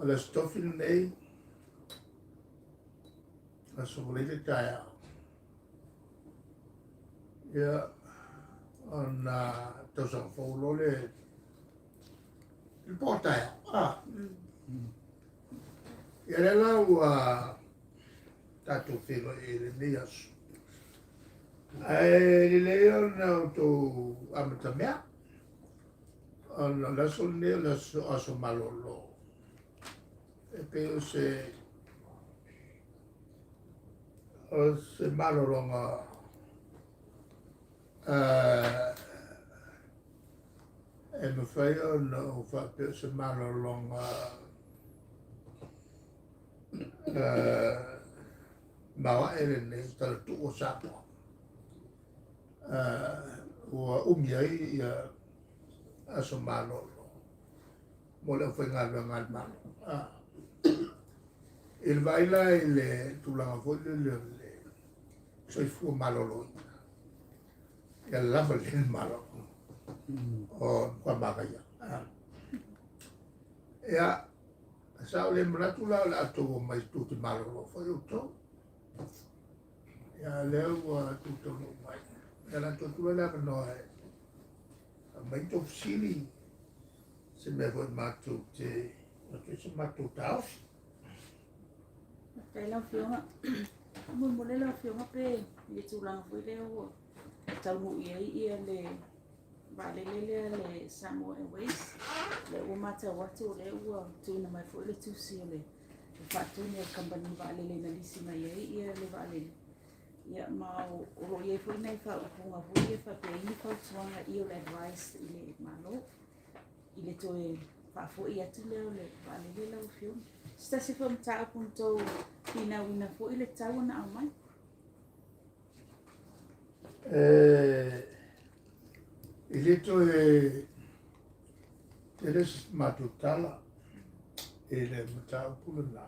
le stofil nei a so le le kaya ia ona to sa folo le il porta ia le la ua tatu filo e le nias ai le ona to amata mea ona la sol ne la aso malolo e pe o se malolonga e me fai ona o fa pe se malolonga mawa ele ne tala tu o sapo ua umiai ia aso malolo mo le fai ngalo ngal malo il vaila le tulanga foi le soi fu malolo ia lava le malo o kwa makaya ia sa le mratu la ato mai tuti malolo foi uto ia leo tuto no mai ia la tuto la no mai to sili se me foi matu te se matu tau Cái lao phiếu ạ. Muốn muốn lấy lao phiếu mà pe, để chủ lăng với leo cháu ngủ ấy le và le Samoa Airways le uma cháu quá chú le chú nằm ở phố le chú xia le phát chú nhà company và le na lisi mà ấy le và le ya mau rồi ấy phố này phải không à phố ấy phải pe ini phải xuống là yêu advice ile malo ile tôi phải phố ấy chú leo le và le lao phiếu Está se foi mtaa punto wina fo ile tau na amai. Ile to eres matutala ele mtaa pulana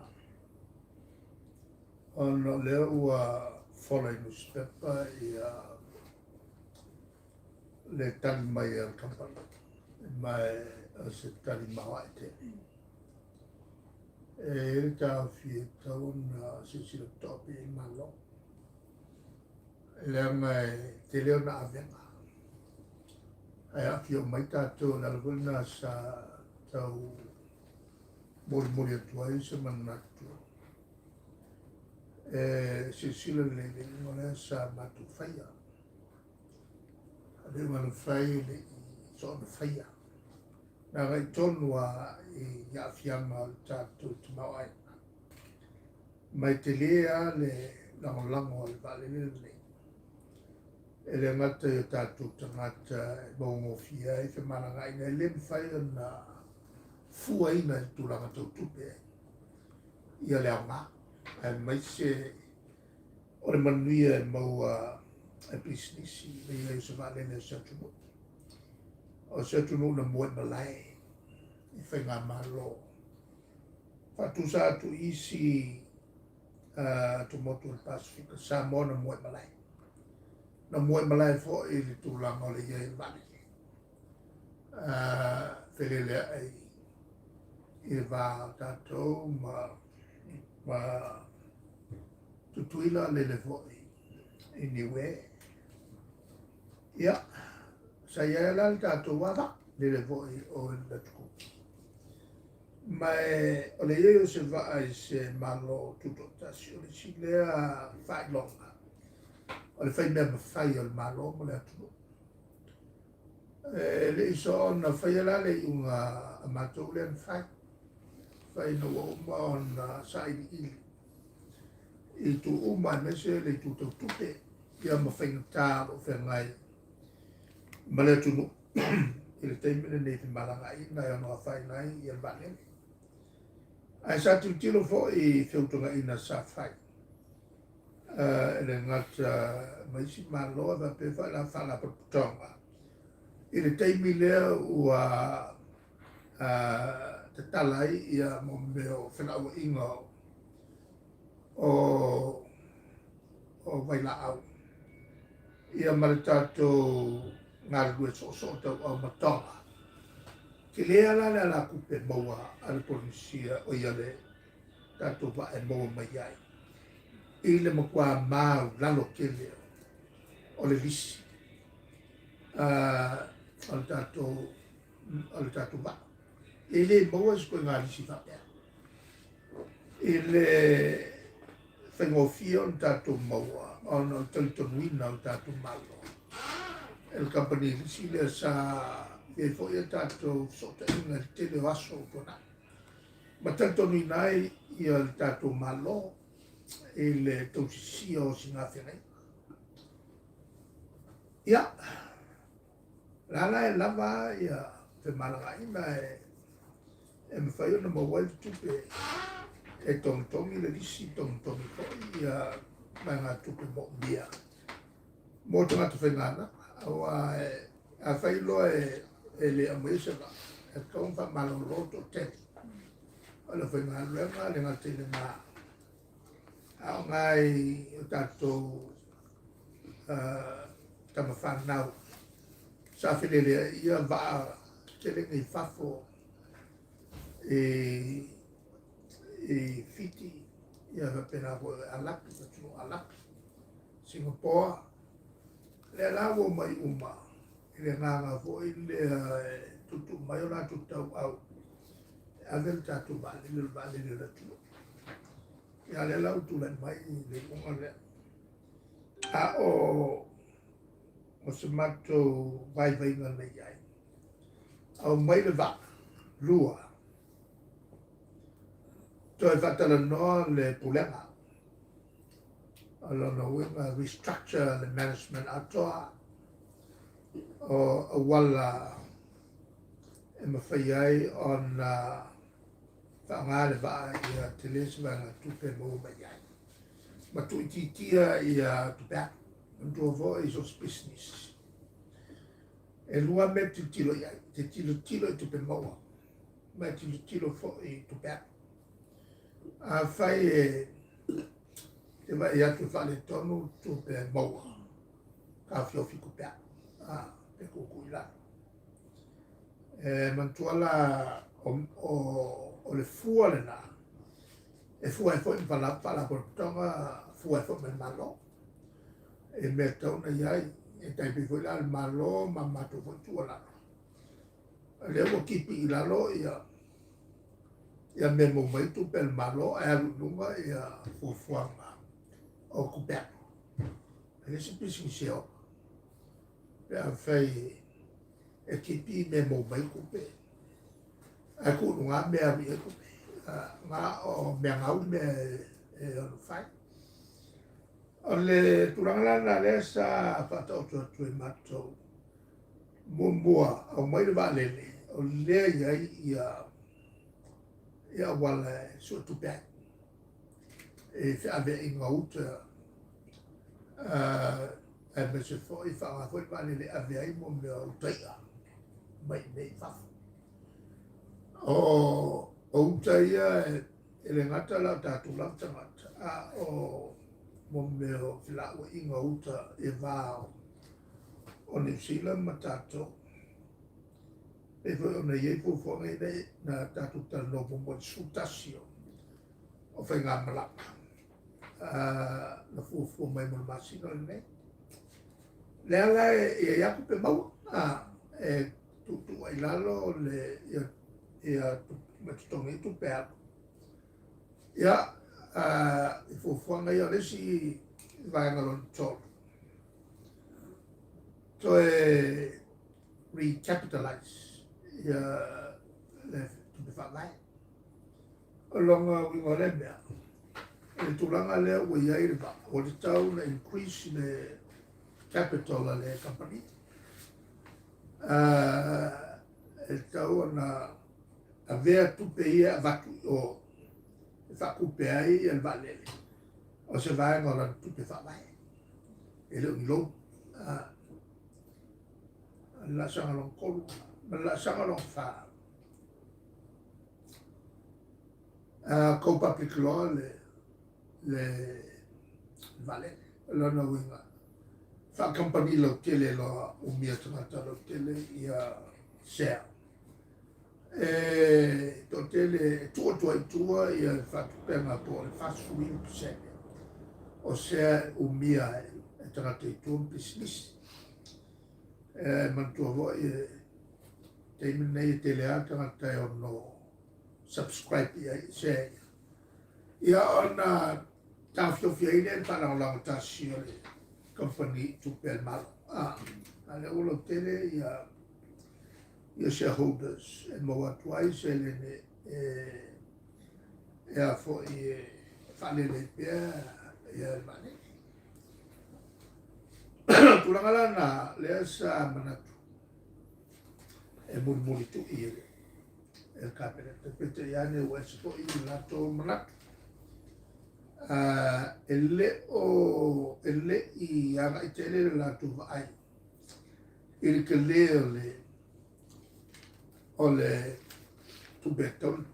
ono leo fola newspaper ia le tali mai al kampana mai se tali mawaite e ka fi tauna si topi malo le mai te leo na avenga ai a fi o mai tato na luna sa tau mori tua se manatu si le ngona sa matu faia le ngona fai le so faia na gai tonua i ia fianga tātou te mawai. Mai te lea le langolango al vale le. E le ngata i tātou tangata e maungo fia e te maranga ina e le mwhai na fua ina i tūranga tau tupe ia leo ngā. E mai se o le manuia e maua e businessi me ia i se vale le sa tumu. O se tunu na moe malai i whainga malo. Whatusa atu isi tu motu al Pasifika sa mo na moe malai. Na moe malai fo i li tūlanga o le iei vale. Whelele ai i wā tātou ma tutuila le fo i niwe. Ia. Saya lal tātou wada le foi o le tuku. Mai o le iei o se waa i se malo tutotasi o le si lea whai longa. O le whai mea mawhai o le malo mo le atu. Le iso ona whai ala le unga a matou le an whai. Whai no o ma ona sa i ili. I tu uma mese le tutotupe. Ia mawhai ngata o whengai. Male tunu ile taimene nei te malanga ina e ono whai nai i al vale. Ai sa tu tilo fo i whiutunga ina sa whai. Ele ngata maisi maloa va pe whala whala paputonga. Ile taimi lea ua te talai ia mo meo whenaua inga o waila au. Ia maritato ngā rue so tau au matonga. ke lea la kupe maua ale polisia o ia le tatou va e maua mai ai. I le makua mau lalo kele o le lisi. O le tatou va. I le maua sko ngā lisi vapea. I le whengofia o le tatou maua o le talitonuina o le tatou malo. El company lisi le sa e fo ia tatou sota inga le tele o aso o kona. Ma talitonuina ai ia le tatou malo e le tausisia o singa whengai. Ia, lana e lava ia te malanga e mwhai ona mawai tupe e tongi le lisi tongi ko ia mai ngā tupe mo mia. Mo te ngata whengana, awa a whailo e le amuesera, e kaunga maloloto te. Ala whengana renga le ngata i le ngā. Ao ngai o tātou tama whanau. Sa whenelea ia waa te renga i whafo e fiti ia whapena ko alaki, whatunu alaki. Singapore, le lawo mai uma, i le nganga fo i le tutu mai o nā tutau au. Avel tātou vale le ratu. Ia le lau tu mai le unga le. A o se mato vai inga nei ai. Au mai le va, lua. To e fatala noa le pulenga. Alona winga restructure the management atoa. O wala e mawhai ai on whaangare waa ia te lesi wanga tupe mo mai ai. Ma tu ititia ia tupea. Mantua vo is os business. E lua me te tilo iai. Te tilo i tupe maua. Ma tilo fo i tupea. A whai e te vai atu whale tonu tupe maua. Ka whiofi kupea. Te kuku i la. E mantua la o le fua le nā. E fua e fo i pala por tonga fua e fo me malo. E me tauna iai, e taipi fo i la le malo ma mato fo tua la. Le o kipi i lalo ia me mo mai tu pel malo e alu nunga ia fuanga o kupea. E si pisi seo. Pe a fai e kipi me mo mai kupe. A ku nunga me a mi e kupe. Ngā o mea ngau me e anu fai. O le turangalana le sa whatau tu e matou. Mua o mai le valele. O le iai ia wala sua tupea. E whiawe i ngauta. E me se fo i whaanga fo i valele a vea i mo mea utaia. Mai nei whafu. O utaia e le ngata la tātou lau tangata. A o mo meo whilaua i ngauta e vāo. O New Zealand ma tātou. E fo ona iei pufonga i nei na tātou tano mo mo sutasio. O whai ngā malapa. Na fufu mai mo masino le nei. Le ala e iaku pe mau. E tutu ai lalo le ia matutonga i tupe aku. Ia, i fufuanga ia lesi vaengalon tolu. So e recapitalize ia le tupe whakai. O longa wingo le mea. E tulanga lea ua iai le va. O le tau na increase le capital le company. E tau na a vea tupe ia vatu o whakupe ai e valele. O se vaenga la tupe whakai. E leo ni lou. La sanga long kolu. La sanga long wha. Ko public law le valele. Lona winga. Wha company lo tele lo umia tangata lo tele ia share. to tele tua ia le whatupenga po le whasuin pisene. O sea umia e tangata i tuam business. Mantua vo te nei te lea tangata e ono subscribe ia i share. Ia ona tawhiofia ine pana o lango tasio le company tupel malo. Ale ulo tele ia shareholders and mo atuai se le ne a fo i whalele pia ia mane. Tulangala na lea sa manatu e murmuri tu i el kabinete pete iane o espo i lato manatu. Ele i anga i tele lato vai il ke le o le tube tong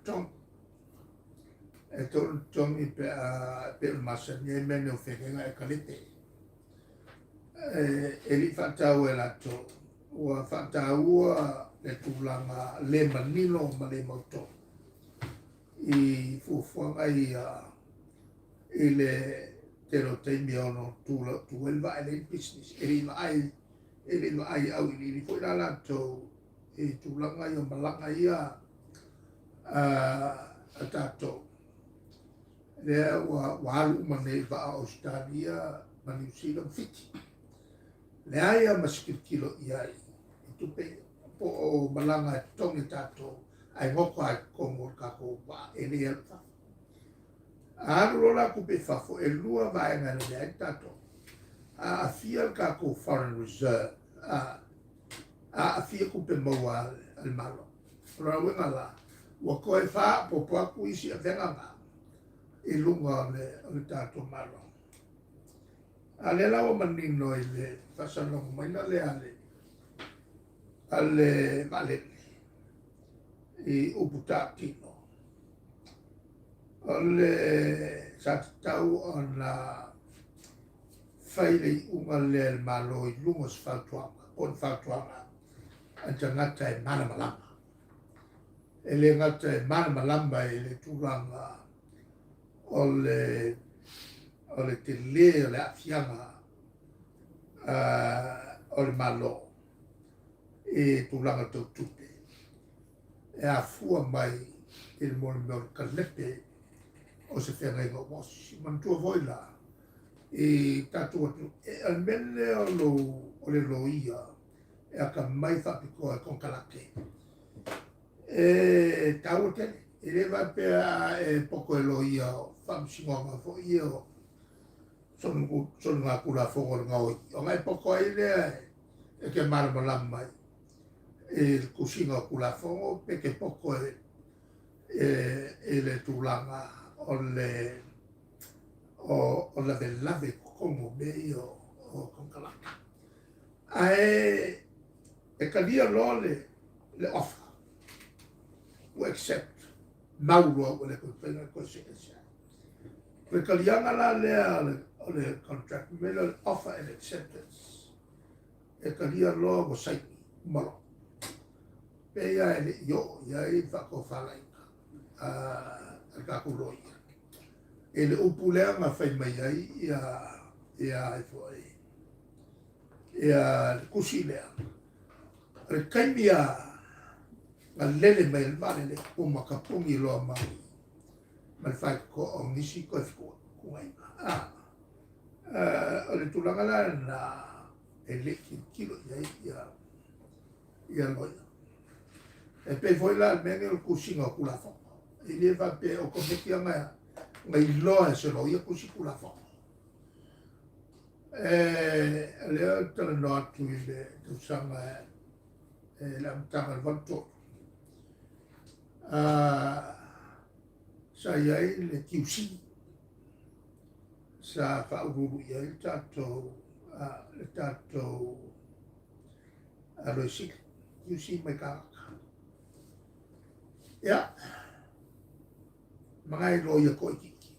e tong i pe masani e mene o whengenga e kalite e li whatau e lato ua whataua le tūlanga le manino ma le mauto i fuafuanga i le tero teimi ono tuelva e le business e li ma ai au i li fwoi la lato e tūlanga i o malanga ia a tātou. Lea wa alu mane wa a Australia ma New Zealand fiti. Lea ia maskirkilo ia i tupe po o malanga e tongi tātou ai ngoko ai kongo kako wa e lea ta. Aru rola kupe fafo e lua vaenga na lea i tātou. A fia kako foreign reserve. A fia kupe maua al malo. Rora wenga la, wa koe wha popo aku isi a venga ma i lunga le tātou malo. A le lawa manino i le whasanongo maina le ale malele i uputa tino. O le satau o na whaile i unga le malo i lunga sfatuanga, on fatuanga. Anta ngata e mana malama. E le ngata e mana malama e le tūranga o le te le o le afianga o le malo e tūranga tau tupe. E a fua mai e le mori meo kalepe o se whenga inga wasi. Mantua voila e tātua tu. E almene o le loia e a ka mai whapiko e konkalake. E tau tene, e lewa pia e poko e loia o whamsingonga fo i o sonu ngā kura whongor ngau i. O ngai poko e lea e ke marama lamai e kusinga kura whongo pe ke poko e le tūlanga o le lave kongo me i o konkalake. Ae e kalia lo le offer o accept mauro o le kontenga ko se esa le kalianga la le contract me le offer and acceptance e kalia lo o sai malo pe ya ele yo ya i fa ko fala a ka ku lo ele upulea ma fai mai ai ia ia kusilea re kaimia nga lele mai el vale le uma kapungi loa mai mal fai ko o nisi ko fiko kuai o le tulanga la na ele kilo ia loia e pe foi la menge o kusinga o kula fo ele va pe o komeki nga iloa se loia kusikula fo le tala no atu i le tusanga la mtanga le vanto. Sa iai le kiusi. Sa whaururu iai le tātou roisik. Kiusi mai kāka. Ia. Mga i loia koe kiki.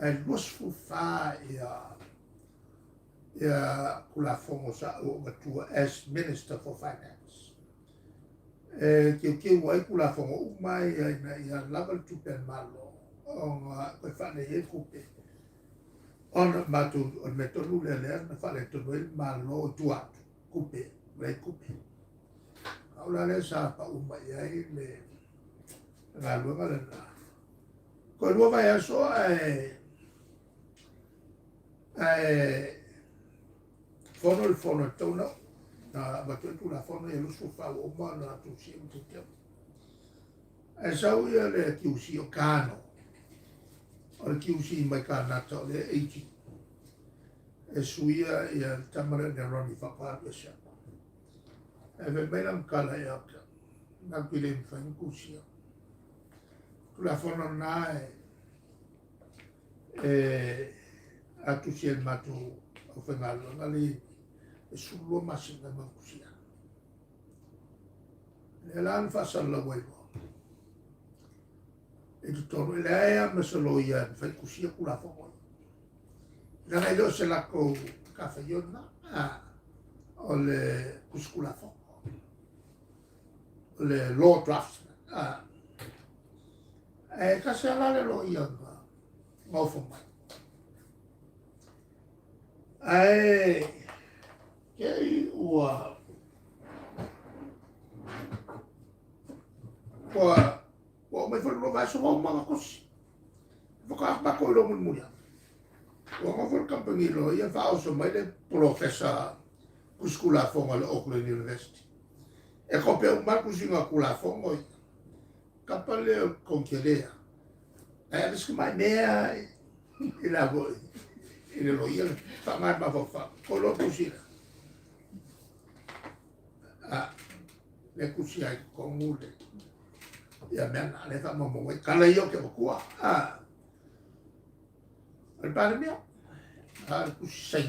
Ai losfu wha ia kula fongo sa o matua as Minister for Finance. kiu ai kula fongo umai ia lava le tupe malo o nga koe whane e kupe ona matu o me tonu le lea na whale tonu e malo tuatu kupe rei kupe aula le sa pa umai ai le ngā luenga le na koe lua vai aso fono le fono tona na batoi tula fono e lusu whau o ma na tu si o te teo. E sau ia le kiusi o kano. O le kiusi mai ka nata o le eiti. E suia ia tamara ne roni whapāru e sia. E ve meina mkala e aka. Nā pile mwhain kusia. Tula fono na atu si el matu o whengalo. Ngali e sulu masi na makusia. E lan fasal la waiwa. E tu tono e lea masalo ia fai kusia kula fongo. Nanga ilo se lako kafa yona o le kuskula fongo. O le law draftsman. E kasi ala le lo ia ngofo mai. Kei ua mai whanua mai so wau mga kosi. Whakaapako i rongun muria. Ua ngawhul kampani lo ia whaoso mai le professor kuskula fonga le Auckland University. E kope umaku singa kula fonga i. Kapa leo konkelea. E abiska mai mea i la voi. I le lo ia whangai mawhawha. Kolo kusira. Le kusia i kongule ia mena le fa mo mo kala yo ke ko al parmia al kusia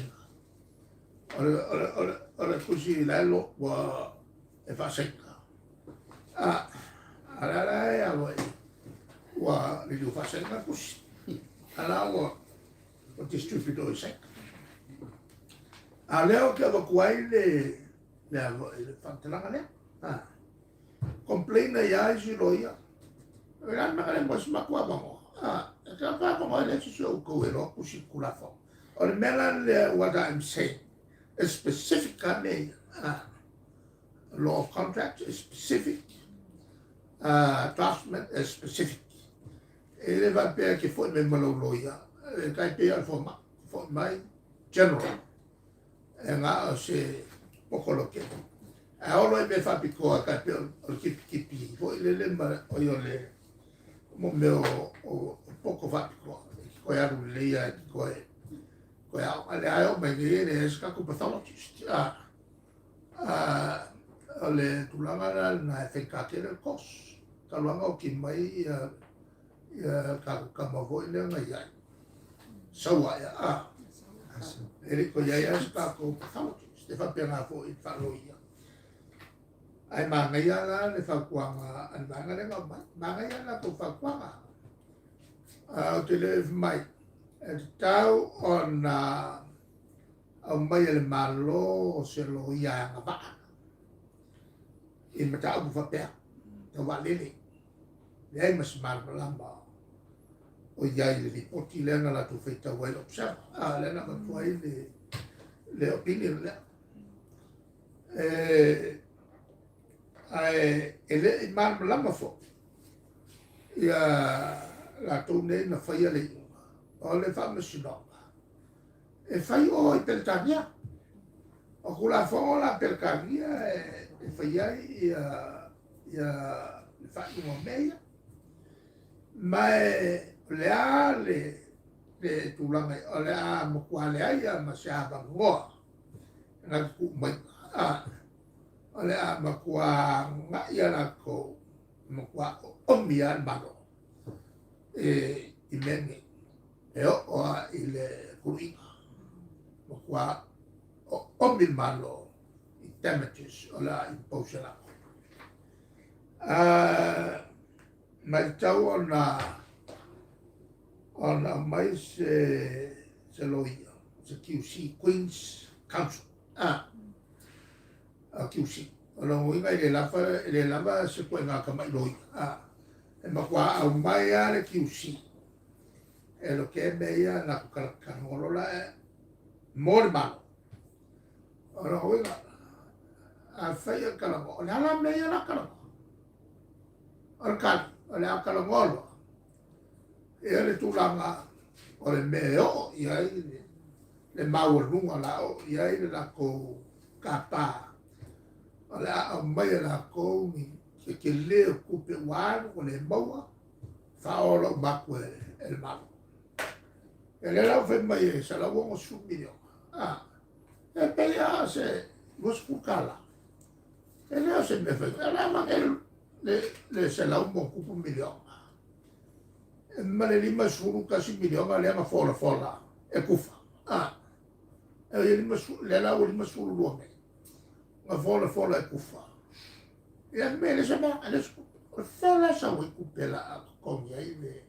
al kusia la lo wa e fa secca ala ya wa le fa secca kusia ala wa o distribuidor secca aleo ke ko ai le fantalanga le complain ya si loia ran ma le mos ma kwa bango ka pa ko le si so ko e lo ku si kula fo or melan le what I'm saying is specific law of contract is specific draftsman is specific e le va per che fo me malo loia ka pe al for my general e nga se poco lo che ahora me fa pico a capel o kipi poi le ma o io le mo meo o poco fa pico ko ya le ya ko ya ale ayo me viene es ka ko pathologist ale tulanga na fe ka ke le kos ka langa o ki mai ya ka ma vo le na ya sawa ya ele ko ya ska ko pathologist te fa pena fo i fa lo ya ai mangaya la le fakuanga an mangale ma mangaya la ko fakuanga te le mai e tau ona au mai le malo se lo ia nga ba in mata bu fa pe te wa lele le mas mal lamba o ia le poti le na la tu feita wa lo sa le na ma foi le opinion le ele mal lama fo ia la tone na fai le o le fa mesino e fai o per tania o kula fo la per tania e fai ia fa mo meia ma le tu la me o le a mo quale ai ma sa ba ngo na ku mai ole a makua nga ia na ko makua omia mano i mene e o i le kuringa makua omil malo i damages ola i posela mai tau ona mai se loia se QC Queen's Council QC Olo inga le lava se koe ngā kamai loi. E makua au mai a le kiusi. E lo ke me ia na kukalakangolola e mo le malo. Olo inga a whaia kalango. O le ala me ia la kalango. O le kali, o le a kalangolo. E le tūlanga o le me o ia i le maurunga la o ia i le lako kapa. O le a mai la ko ni ke leo kupe wan o le maua whaolo maku e le malo. E le lau whai mai e sa lau ongo sumilio. E pea se muskukala. E leo se me whai. E leo mang le se lau mo kupu milio. E male lima suru kasi milio ma lea ma fola. E kufa. E le lau lima suru luame. Ma fola e kufa. Ia me le sama ale o fela sa o kupela a kongia i le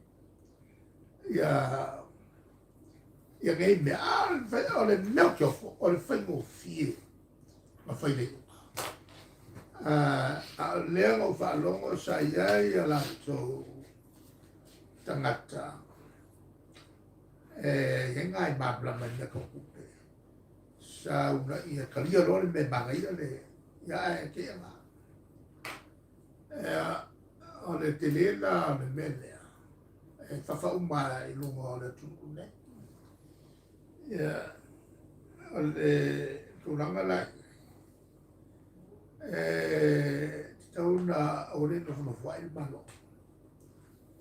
ia ngai me o le meo ke ofo o le whaingo fie ma whaile a lea ngau whaalongo sa iai a lato tangata e ngai mabla ma nia kau kupe sa una ia kalia role me mangaia le ia e ke anga o le telela me mele e whawhauma i lunga o le tūne o le tūranga lai tauna o le no whai il malo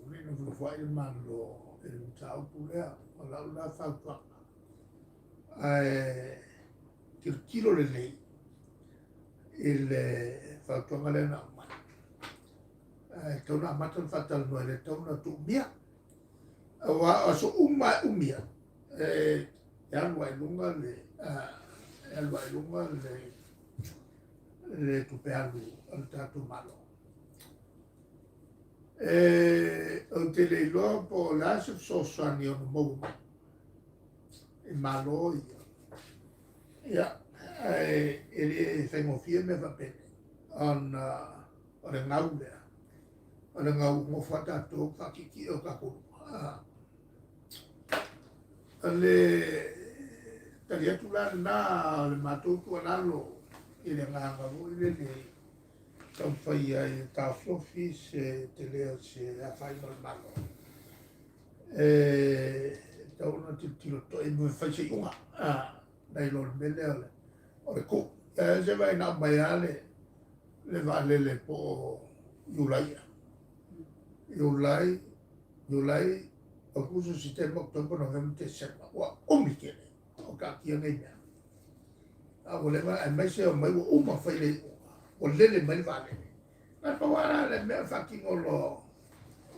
o le no whai il malo e le tau pulea o la ula whautuanga kilo le lei il whautuanga le na tauna matan fatal no le tauna tu mia wa so umia e alwa lunga le tu pealu al tatu malo o te le lo po la so sani o mo e malo ia ele tengo fieme va bene on le ngaulea o le ngau mo fata to kakiki o kako le talia tula na le matou tu analo i le nganga o le tau fai ai ta flofi se te leo se a fai malo tau na tilo to e mo fai se unga dai lo mele o le ko se vai na mai ale le vale le po Julai, Agosto, Setembro, Octobre, Novembre, December. Wa omikele. O ka kia ngai mea. A wale ma mai se o mai o uma whaile o lele mai vale. Nga pawara le mea whakingo lo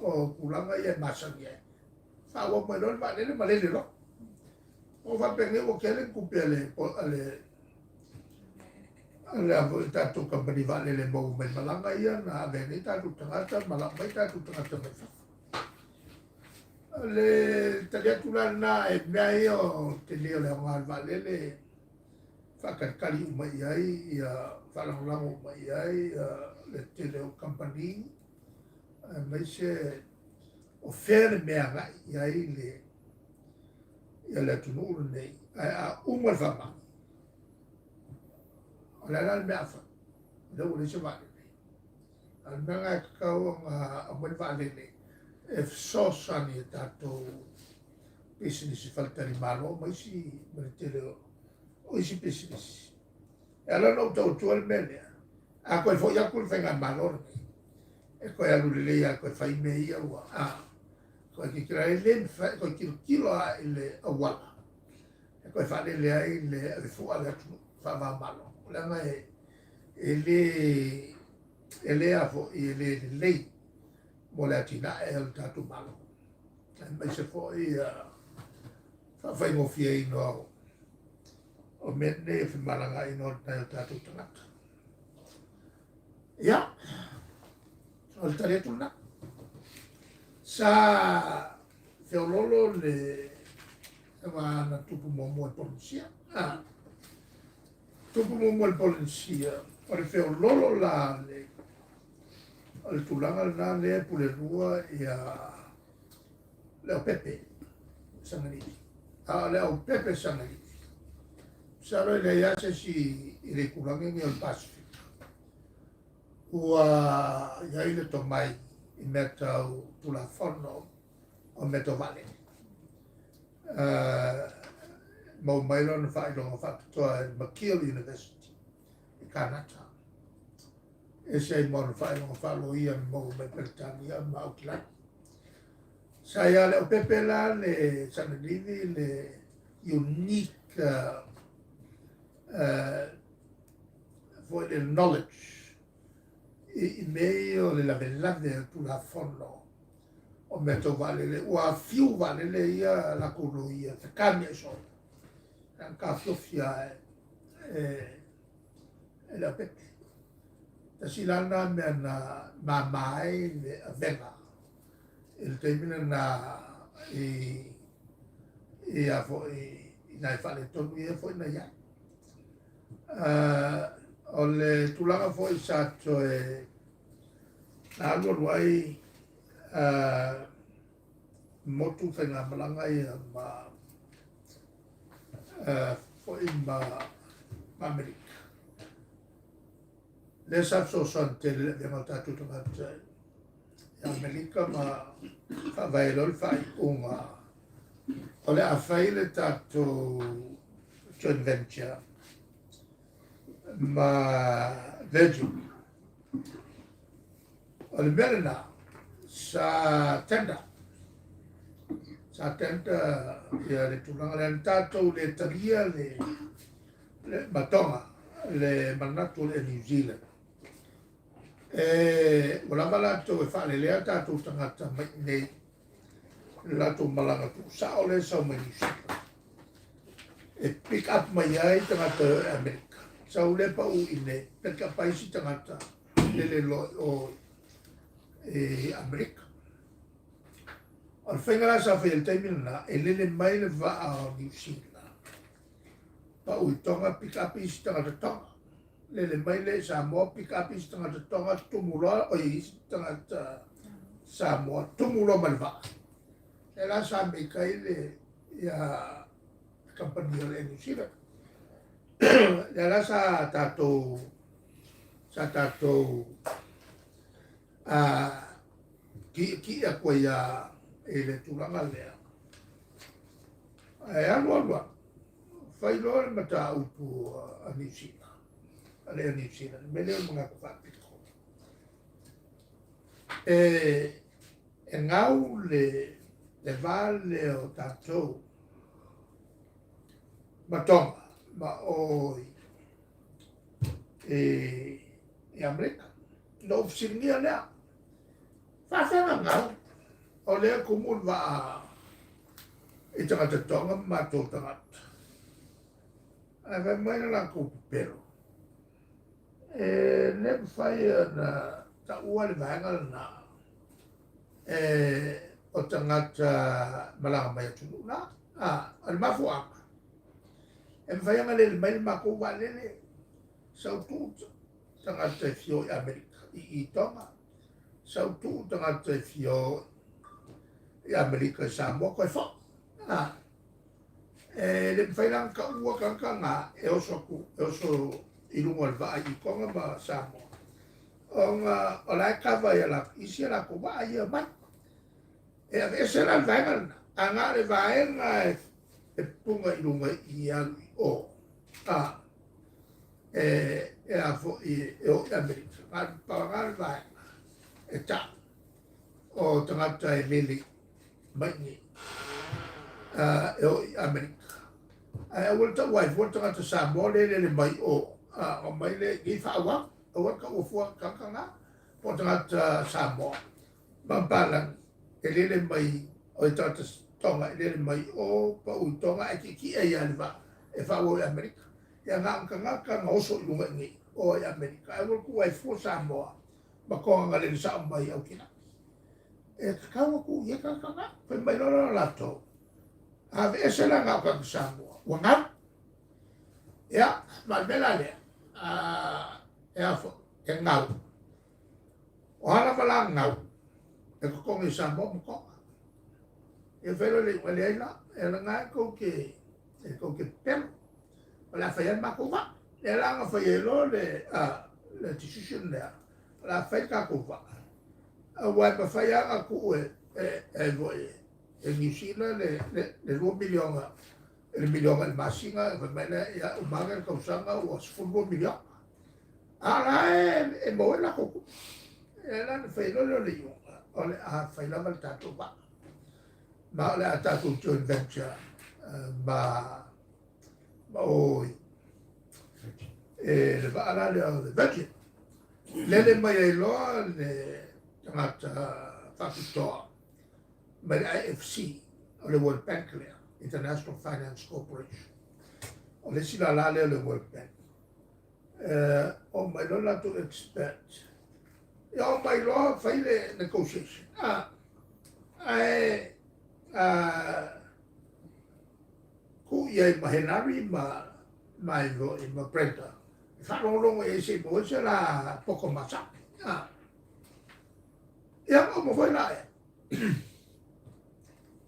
o kulanga ia masangi e. Whawa mai lor vale le malele lo. O whapenge o kele kupele le avo tatu company vale le mo mai malanga ia na vene tatu tangata malanga mai tatu tangata mai fa le talia tula na e mai o te leo le ngal vale le fakakali mai ai ia falango mai ai le tele company mai se o fer me ai ai le ia le tunu nei a uma fama la la me afa le o le se vale al manga ka o a mo vale le e so sani tato business falta di malo ma si mertele o si business e ala no to to al mele a quel fo ya quel fenga malo e ko ya lu le ya ko fai me ia wa ko ki kira le ko ki kilo le awala e ko fa le ai le fu ala fa va malo langa ele afo ele lei mo le atina e al tatu malo mai se foi fa fai mo fie no o menne fi malanga ino tatu tangata ya o tare tuna sa feololo le na tupu mo polisia tupu mo polisia o le feo lolo la le tulanga na le pule lua ia le o pepe sangaliti le o pepe sangaliti saro le ia se si le kulanga ni al Pacific ua ia ile to mai i meta tula fono o meta vale mau mai lona whaidonga whakatoa e McGill University i Kanata. E sei mau whaidonga whaloia mau me Peritania ma Auckland. Sa ia le o pepe la le sanalivi le unique for the knowledge i mei o le lave tula fono o meto vale le ua fiu vale le ia la kuno ia te kami e so ka fiofia e la pepe ta silana me na mamai le avena il termina na i a fo i nai fale tonu ia fo na ia o le tulanga fo i sato e na alu ruai motu whenga malanga i ma fo i ma Amerika. Le sapso son te le venga tatu tangata i Amerika ma whawaelo le whai unga o le a whai le tatu joint venture ma Virgin o le merena sa tenda ia le tulanga le tatou le tagia le matonga le manatu le New Zealand o lava latou e whaalelea tatou tangata mai nei latou malanga tu sao le sau mai New Zealand e pick up mai ai tangata Amerika sau le pa u ine peka paisi tangata le lo o Amerika. Al whengara sa whi el teimina e lele mai le waa o New Zealand. Pa ui tonga pick-up isi tangata tonga. Lele mai le Samoa pick-up isi tangata tonga tumuloa o isi tangata Samoa tumuloa ma le waa. E la sa me kai le ia kampania le New Zealand. E la sa tatou ki a koe ia e le tulanga lea. E alua, whai loa le mata upu a New Zealand, a lea New Zealand, me leo mga kawhapiko. E ngau le vale o tātou matonga, ma oi e Amerika, no ufisingia lea. Whawhenga ngau, o lea kumul wa i tangata tonga mātou tangata. Ai wai mai na lako pupero. Ne whai na ta ua le vaenga na o tangata malanga mai atunu na. Al mafu aka. E mwhai anga le mai mako wa lele sau tūta tangata fio i Amerika i tonga. Sau tu tangata fio i Amerika Samoa koe wha. Le mwhailang ka ua kanga e oso i runga le waa i konga ma Samoa. O lai kawa i ala isi ala ko waa i a mai. E a vese la vaenga a ngā le vaenga e punga i runga i alu i o. E a fo i Amerika. Ngā le vaenga. E ta o tangata e lele mai ni e o Amerika. E wata wai, wata tangata Samoa lele mai o mai le i whaawang, o waka ufua kakanga, o tangata Samoa. Mampalang e lele mai o tangata tonga e lele mai o pa ui tonga e ki e ianwa e whaawo i Amerika. Ia ngā oso i lunga ngi o i Amerika. E waka wai fua Samoa. Makonga le sa mai au kina. E kakawa ku ia kakanga, pai mai lora lato. Ave ese la ngau kaka Samoa. Wangam? Ia, malbela lea. afo, ngau. O hala mala ngau, e kongi sa mo ko. E whelo le wale aina, e la ngai ko ke pelo. O la whaian mako wa. E la nga whaielo le decision lea. La whai ka ko wa. A wai pa whaia a ku e voi. E New Zealand le 2 milionga. Le milionga le masinga, e mena ia umanga le kausanga o 2 milionga. Ala e moe la koko. E la le whailo le iunga. O le a whaila mal tato wa. Ma le a tato joint venture. Ma oi. E le vaala le Virgin. Le mai e loa le tangata whakitoa. Ma le IFC. O le World Bank lea. International Finance Corporation. O le sila la le World Bank. O mai loa to expert. Ya o mai loa whaile negotiation. Ku iai mahenari ma Brenda. Whanongongo e se mo se la poko masa. Ia mo foi la e.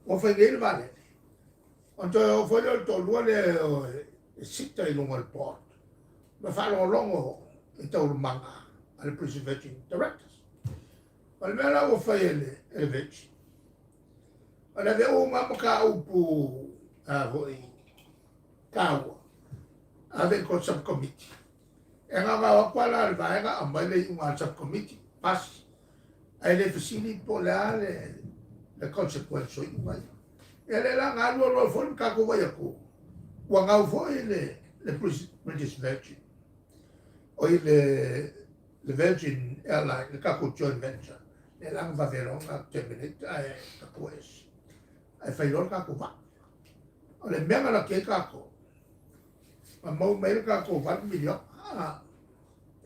O foi gel vale. Onto o foi o to lua le sita I lungo il port. Ma whanongongo e tau manga al preservation directors. Al mela o foi ele veci. Ala ve o maka upu voi kawa. Ave ko subcommittee. E nga nga wala le vaenga a mai le unga subcommittee pas ai le fasili po le consequence i mai. E le la nga lo fon ka ko vai ko. Wa nga fo le British Virgin. O le Virgin Airline le ka ko joint venture. Le la nga vero nga terminate ai ka ko es. Ai fai lor ka ko va. O le mea la ke ka ko. Ma mau mai ka ko 1 million.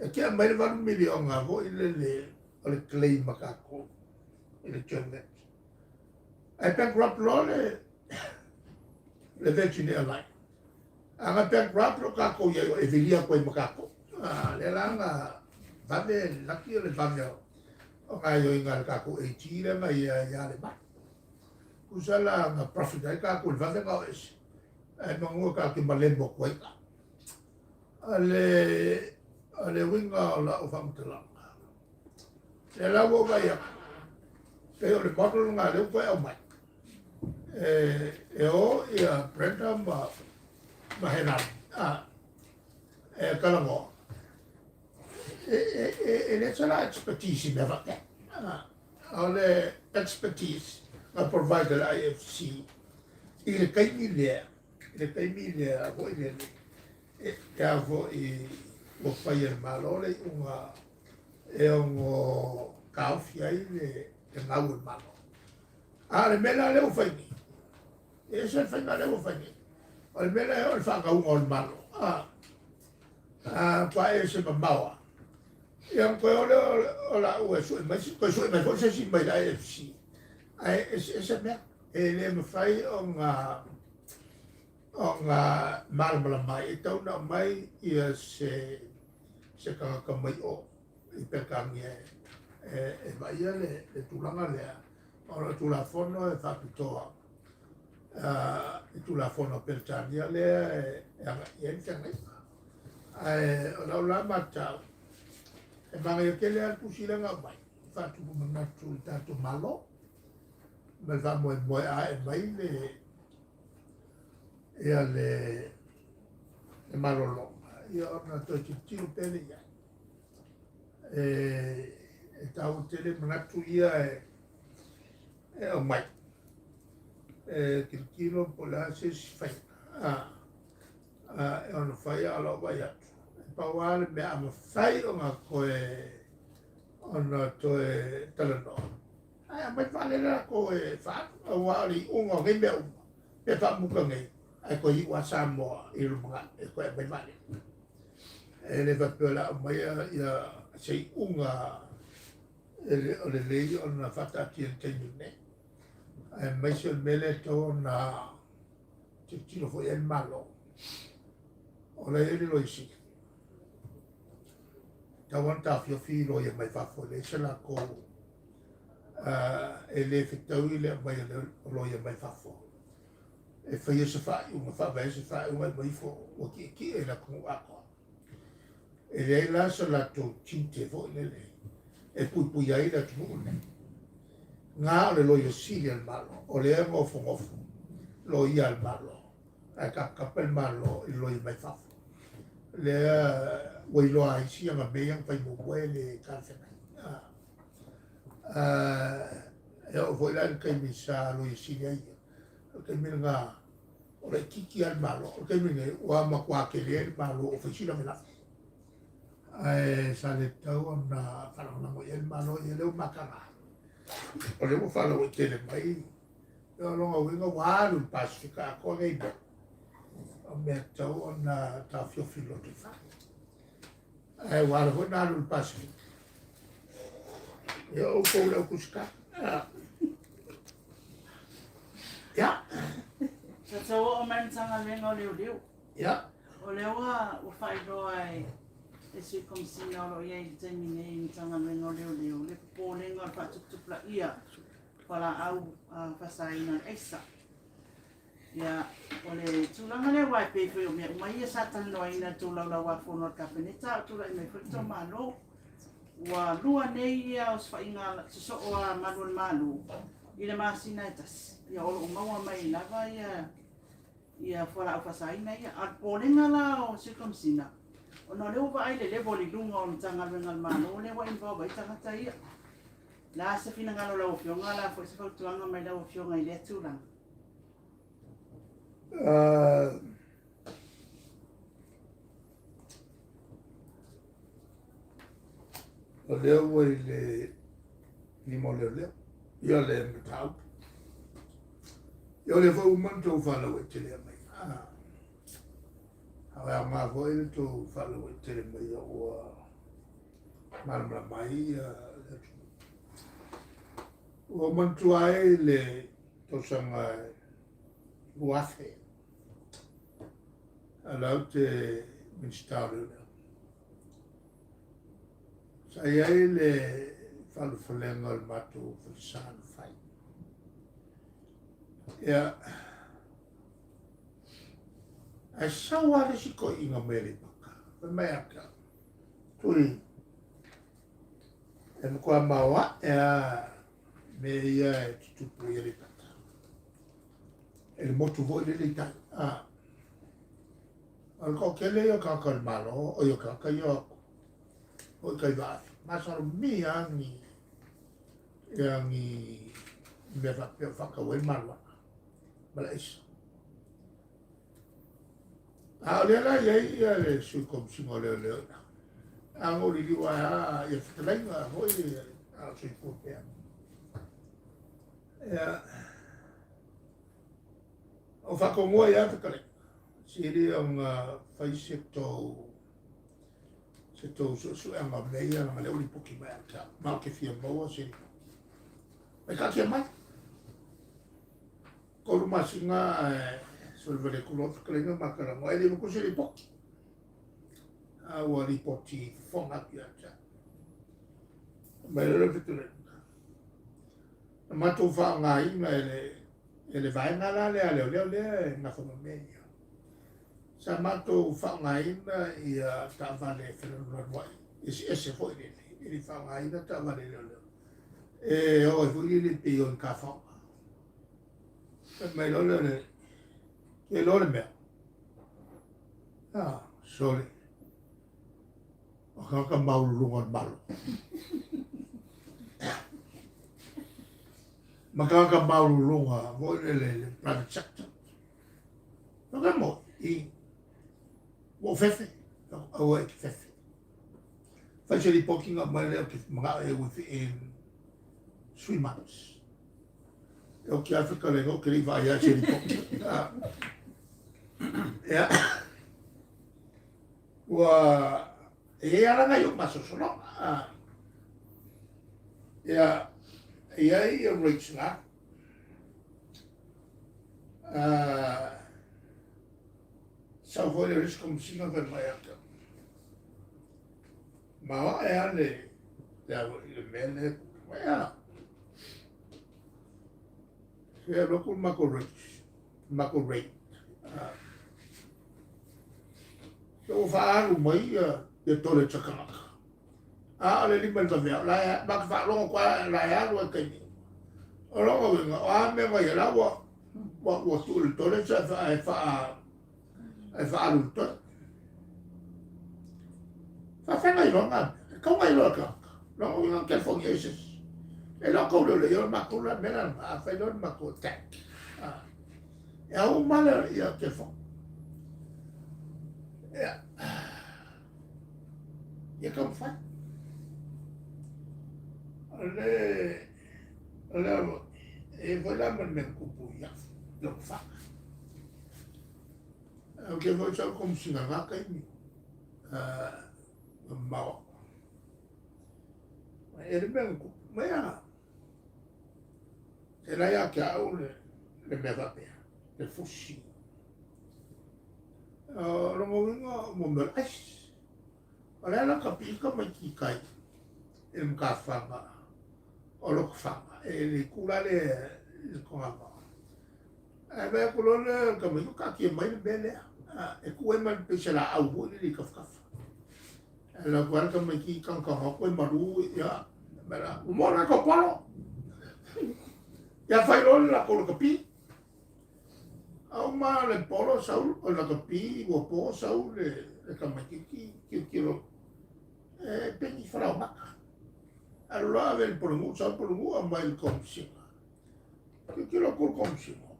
E kia mai 1 million nga vo le claim ka ko. Le joint venture. Ai bankrupt lo le Virgin Airline. Anga bankrupt lo ka ko ia e vilia ko I makako. Le la nga vale laki le vame o nga yo inga ka ko e tira nga ia le ba. Usala nga profit ai ka ko le vame nga es. Ai mangu ka ki malembo ko ai. Ale winga la o famtala. Le la wo ba ya. Pe o le model nga le ko e mai. E o ia Brenda mahenan. Kalango. It's an expertise in never get. All the expertise I provide the IFC. Il kai milia. Il kai milia vo ile. E avo o fai malore unga e un kaufia ile e ngau malo. Le mela le o fai ni. E se fai na le o fai ni. O mela e o fa ngau ngol malo. Pa e se maua. Yang ko la o so mai ko so mai forse si mai la FC. Se me ele me fai on mal mai tau na mai ia se ka mai o I pe ka mi e vai le tulanga le ora tu la fono e fa pitoa tu la fono per tania le e internet la mata e mangi ke le tu sila nga mai fa tu na tu tanto malo me va mo e mai le e le malolo io na to ti pele ya e tau tele manatu ia o mai kilo pola se fai e ona fai ala vai atu pa wale me ama fai o nga koe ona to talano ai mai vale la koe fa o wali unga ngai me pe fa muka ngai ai ko I wa Samoa I runga e ko mai vale e le va pela mai ia sei unga o le lei ona fata ti ne e mai se mele to na ti lo foi el malo o le lo isi tawan ta fiofi lo ia mai fafo le se la ko e le fitau i le mai lo ia mai fafo e whaia se whai unga whawai se whai unga mai fo o ki e la kungu ako e le la se la to tinte fo le le e pui ai la tu ne ngā o le lo ia sili al malo o le ngofo lo ia al malo e kapel malo i lo ia mai fafo le wailo ai si nga be yang pai mo le kanse mai e o foi la kai mi sa lo si ai kai mi nga o le kiki al malo kai mi ne wa ma kwa ke le malo o fi la mena sa le tau na para na mo el malo e le makanga o le mo fala o tele mai o lo nga wa lu pasifika ko nei o mea tau o na ta fiofilo te wha. E wala hoi nāru le Pacific. E o kou leo kusika. Ia. Sa tau o manitanga venga o leo. Ia. O leo o whairoa e sui komisina o lo ia i te mine i tanga venga o leo. Le pōlenga o whatukupla ia. Wala au whasaina eisa. Ia, o le tūlanga le wai pepe o mea umai e satan noa ina tūlaula wa whono at kapeneta o tūla i mei whakito malo. Wa lua nei ia o swainga so o a manuel malu. I le masina e tas. Ia o maua mai lava ia whara au whasaina ia. At pōlenga la o sikomsina. O no leo wa ai le levo li lunga o tanga vengal malo. O le wa inva wa i tangata ia. La se fina ngalo la o fionga la fo se whautuanga mai la o fionga i le tūlanga. O leo i le ni mo leo ia le mtau ia le fo manto fala o tele mai a ma voi to fala o tele mai o malma mai o manto ai le to sanga uafe alau te minstaulo sa iai le falufalenga o le matou falasāna fai ia ae sau a le sikoʻiga mai le paka pe mai aka tui e makoa maoaʻe a me ia e tutupu ia le paka e le motu foʻi le leitai al ko kele yo kakal malo o yo kakayo o kai va masar mi angi me va pe fa ka wel malo balais a le la ye le su kom singo le a ngori li wa ya fitlenga hoi a su po pe ya o fa ko mo ya te kale siri ang fai se to so ang meia ang le uli poki mai ka ma ke fia mo siri e ka ke mai ko ma singa so le kulo klenga ma ka mo ele ko siri poki a o ri poti fonga pia cha mai le fitule ma to fa ngai na ele vai na la le na fa meia sa matou whaangaina i tāwhane whenua ese foi i whaangaina tāwhane leo. E o e fui ni pi o ka whaanga. E mai lole e lole mea. Sorry. O kaka maulunga malo. Makaka maulunga voi le private sector. No ka mo i o fefe, o e fefe. Fai li poking up mai leo ki mga e within 3 months. E o ki Africa le no ki li vai a se li poking. Ea. Ua e aranga yo maso sono. Ea e a reach na. Sa foi le risco singa per mai aka. ma e ale le mele ya se lo con mako rate so fa mai e tole chakaka ale lima ta vea la ya ba fa lo kwa la ya lo ke ni o lo ko nga me va ya la wa tu le tole cha fa lu to fa ngai lo nga ko ngai lo ka lo nga ke fo yesus e lo ko le yo ma ko la mena a fa lo ma ko tek e a un mala ya ke fo ya kom fa le e vola men kupu ya lo fa che voi c'è come si chiama che mi ma e ben ma ya e la ya che ha le me va bene le fushi lo mo me as ora la capisco ma chi kai il caffè o lo fa e le cura le come e beh quello come tu cacchio mai bene e come man pesce la au di caffè e la guarda come chi con come maru ya bella un buon copolo ya fai la con capi au ma le polo saul o la capi o po saul le come chi quiero penny fra ma allora il pronuncia a mai il consimo che lo col consimo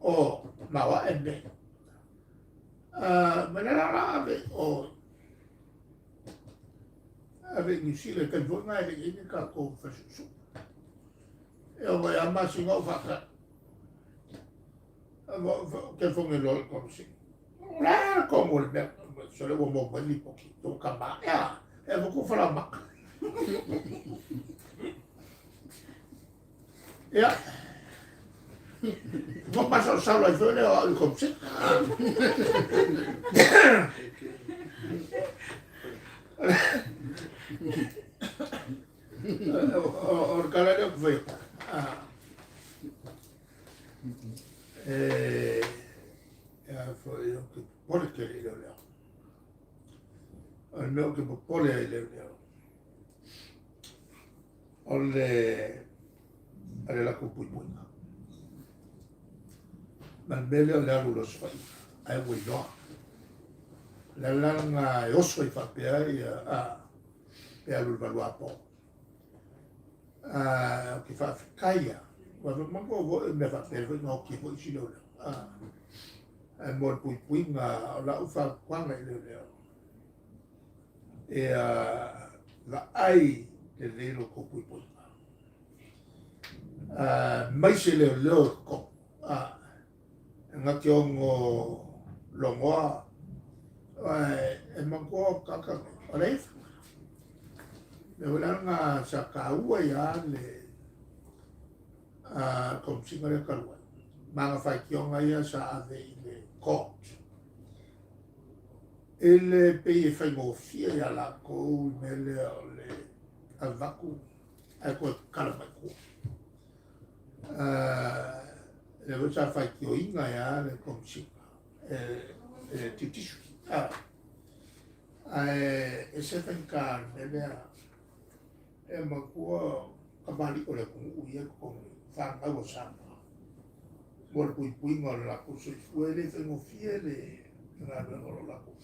ma va è bene ma nella rave ave in Sile che vuoi mai che ka ko fa su e o vai a massimo fa che fue lo consimo la como il bel solo un po' lì pochino camba e poco fa la ma ja non passa il salo ai fede o il consimo orgalario foi foi o que pole che le leo il mio che pole le leo olle la cupuina ma belle la lo sfai ai vuoi no la langa e osso i fa per per lo valuapo che fa caia quando manco me fa per no che poi ci lo e mo pui la fa quando le e la ai del vero pui mai se le ko ngati ongo longoa e manco kaka olef le volanga sakaua ya le kom singare kalwa manga fai kionga ya sa ave le court ele pei fai mo fia ya la ko mele al vacu ecco kalamaku le voce fai kioinga ya le kom singa titishu e se fenka mele e makua kamali o le kungu ia con fanga o samba mol pui ngol la ko so fuele fengo fiele la no la ko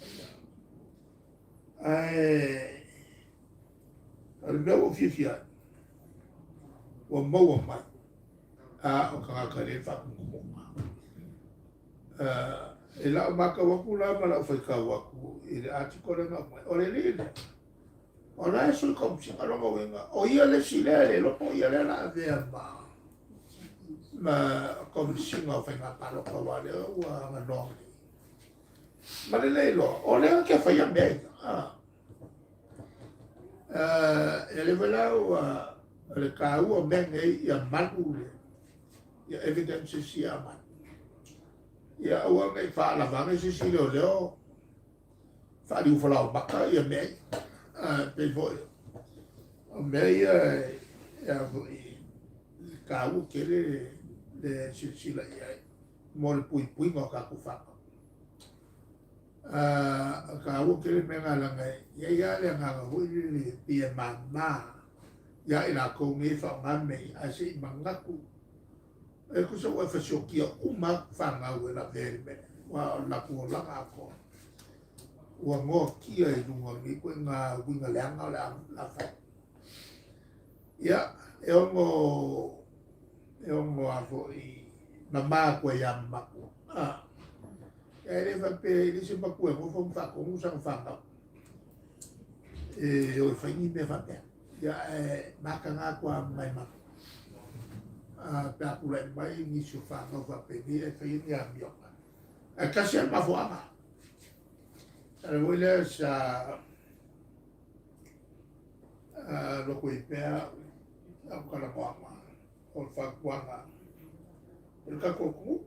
al meu fifia o mo mai o ka le fa ko e la maka waku la mala fai ka waku i le ati kore nga mai o le lile o la esu kom si alo mo wenga o ia le sile lo po ia le la vea ma kom si nga fai nga palo ka wale o nga nongi ma le lo o le anche fai a me e le vela o le ka u o menge ia manu le ia evidence si a manu ia ua ngai whaalavanga si leo fa di ufala o baka ia mei pe foi Meia kau kele le silsila ia mo le pui mo ka ku fa kau kele me ngala ngai ia le ngala hu le pia mama ya ila ko ngi fa ngame asi mangaku e ku so fa so ki uma fa nga la vere me wa la ku la ko wa ngo ki ai lu ngo ni ku nga winga le nga la fa ya e ongo afo i mama ko ya maku e le fa pe li se pa ku e mo fa ko mo sa fa nga e o fa ni me fa pe ya maka nga kwa mai ma pa ku le mai ni su fa no fa pe ni e fa ni ya mio a kasi ma fo ama ale wile sa lo ko i pe a kala ko ama o fa kuanga el ka ko ku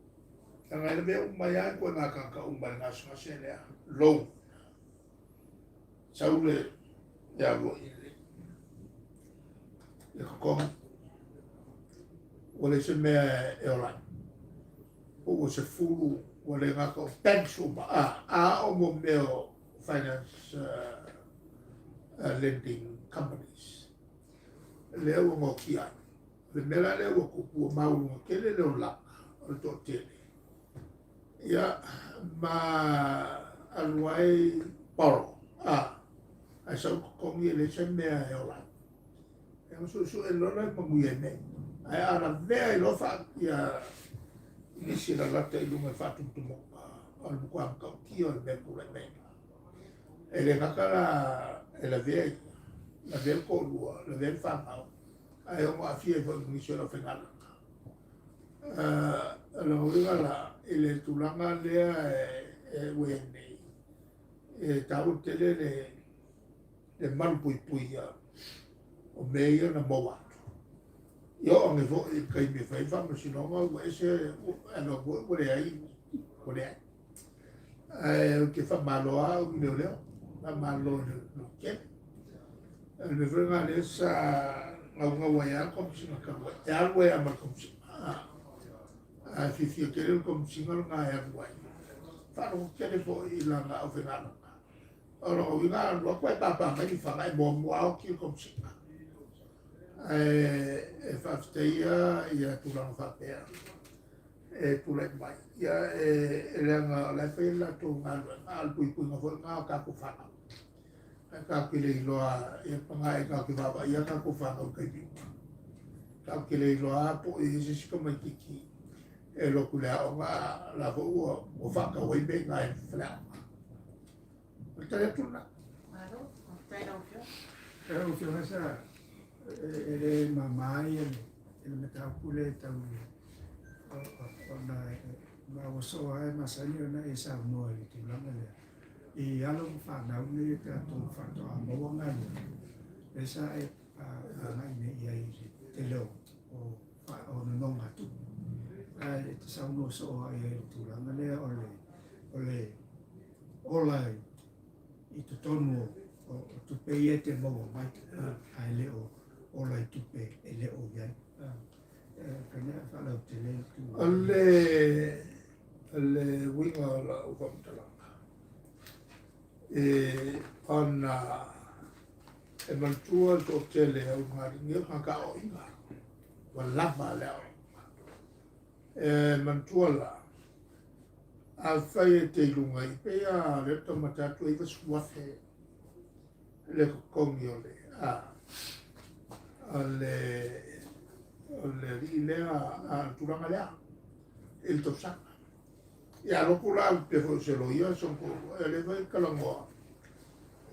nga le be mai ai ko na ka umba na sa se le lo saule ya lo le ko o le se me e ora o se fulu o le nga ko pensuma o mo meo finance lending companies le o mo kia le mela le o ku mau ke le la o to tele ya ma alwai poro a sa ko mi le se me e ora e so e lo la mo ye me ai ara ve lo fa ya ni si la te lu me fa tu mo al kwa ka ki o le ku le me e le nakala e la ve ko lu la ve fa ma ai o ma fie fo ni so la fe ngala lo ngala ele tulanga le e we ni e tau tele le man pui ya o meia na moa yo ang fo kai me fai fa mo sino ma we se ano wo le ai ko le ke fa malo a me le na malo no ke le venga le sa nga wa ya ko sino ka ya we a ma ko fi ke le ko sino nga ya wa fa no ke le fo ila nga o venga ora o vinga lo ko pa mai fa mai mo mo a ki ko sino e whafteia ia tūranga whapea e tūrek mai ia e leanga lai whaila tō ngā alpui ngā whoi ngā kako whanga e kako le iloa e panga e kako whapa ia kako whanga o kai piu kako le iloa po e se sika mai kiki e loku lea o ngā la whau o whaka wai me ngā e whalea o tare tūna Claro, pero yo. Pero que vas a ele mamai ele me tau pule tau ona ma so ai masani ona e sa no e tu langa le e alo fa na uni ka tu fa to a mo nga e sa e mai ne ia i te lo o fa o no nga tu ai te sa no so ai tu langa le ole i tu tonu o tu pe e te mo mai ai le o lai tupe e le o iai. Kanya whala o te le tu. Ale winga la o whamtalanga. Ana e mantua to tele au ngari ngia kaka o inga. Wa lava leo. Mantua la. A whai e te ilunga i pea reta matatu e waswafe. Le kokongi o le. Ole rilea a turanga lea el tosaka ya lo kula pe fo se lo ia son ko ele vai kalangoa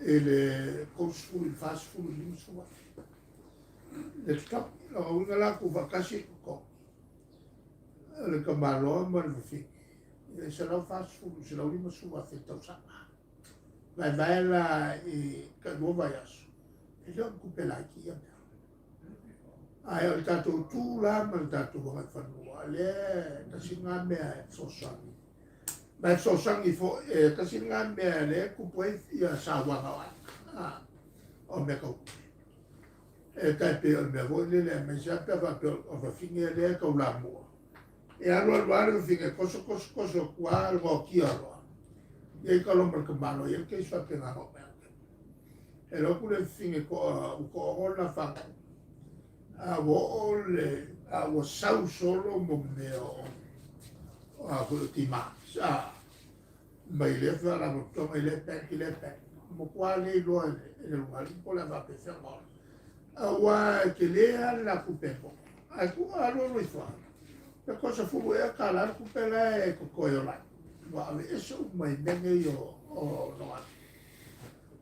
ele consful fast food ni so le stop o ngala ku vakasi ko le kamalo mal fi se lo fast food se lo limo su va fe tosaka vai la e ka no vayas ele ku pela ki ya ai o tatou tū la ma le tatou wanga whanua le kasi ngā mea e sosangi mai sosangi fo kasi ngā mea le kupu e ia sa wanga wai o me kau kai pe o me vo le me sa pe va pe o va finge le ka ula mo e alo finge koso kwa go ki alo e ka lo mar ka malo e ke sa pe na ho e lo ku le finge ko ona fa a wo le a wo sau solo mo me a ko ti ma sa mai le fa la mo to mai le pe mo kwa le lo le lo ko la va pe fa mo wa ke le la ku pe ko a ku a lo fa la cosa fu e ka la ku pe la e ko yo la wa le eso mai me yo o no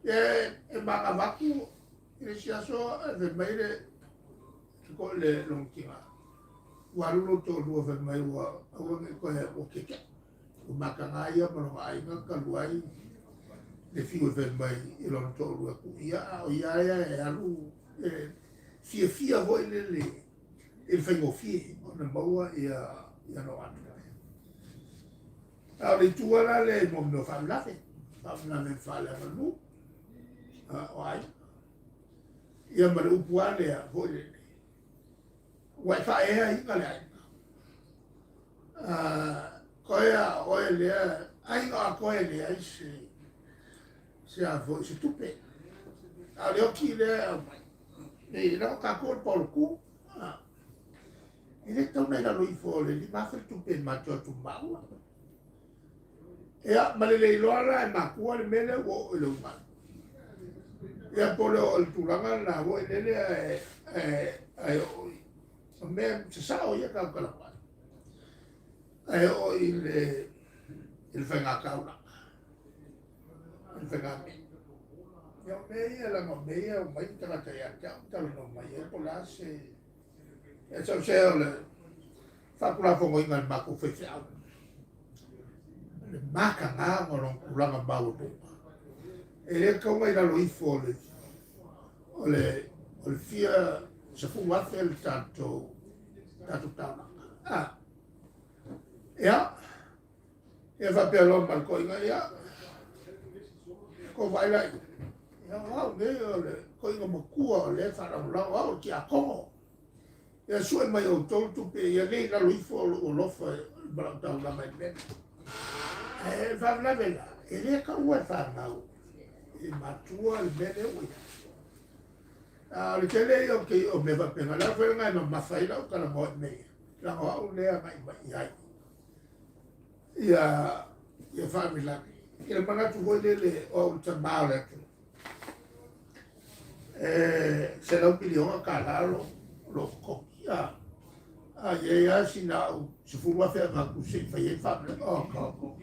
e ma va ku e sia so de mai le ko le lonkinga walu to lu fa mai wa o ko o ke o makanga ia mo ai nga ka luai le figo fa mai e lo to lu ku ia o ia e alu fia vo le il fengo fi ona maua ia no atu a le tuala le mo no fa la fa la lu o ai ia ma lu puale a vo le wa fa e ai ka le koia o le ai ga koia le ai se a vo se tupe a le ki le e la ka ko por ku ele tau nei la lui fo le li ma fa tupe ma tu mau e a ma le lo ala ma ku le mele o le ma e a po le o tulanga na vo ele ai o me se sa o ia ka la o il fenga kaula il fenga yo me la no me o mai tra ka ya ka no mai po la se e so se le fa kula fo ngai ngal ma ku fe fa le maka nga mo no kula nga ba o e le ka mai la lo ifo le fia se fu wa fel tanto ya e va per lo mal ko nga ya ko vai la ya wa me le ko nga mo ku le fa la wa ki a ko ya su e mai o to tu pe ya le la lui fo o lo fa bra ta la mai ben e va la bella e le ka wa fa na e ma tu al bene o a le ke le o ke o me va pe la fa nga no ma fa ila o ka la mo me la o le mai mai ia famila ia mana tu hoi le o ta male se la opinion ka la lo ko ia ia sina se fu wa fa ku se fa ia fa o ko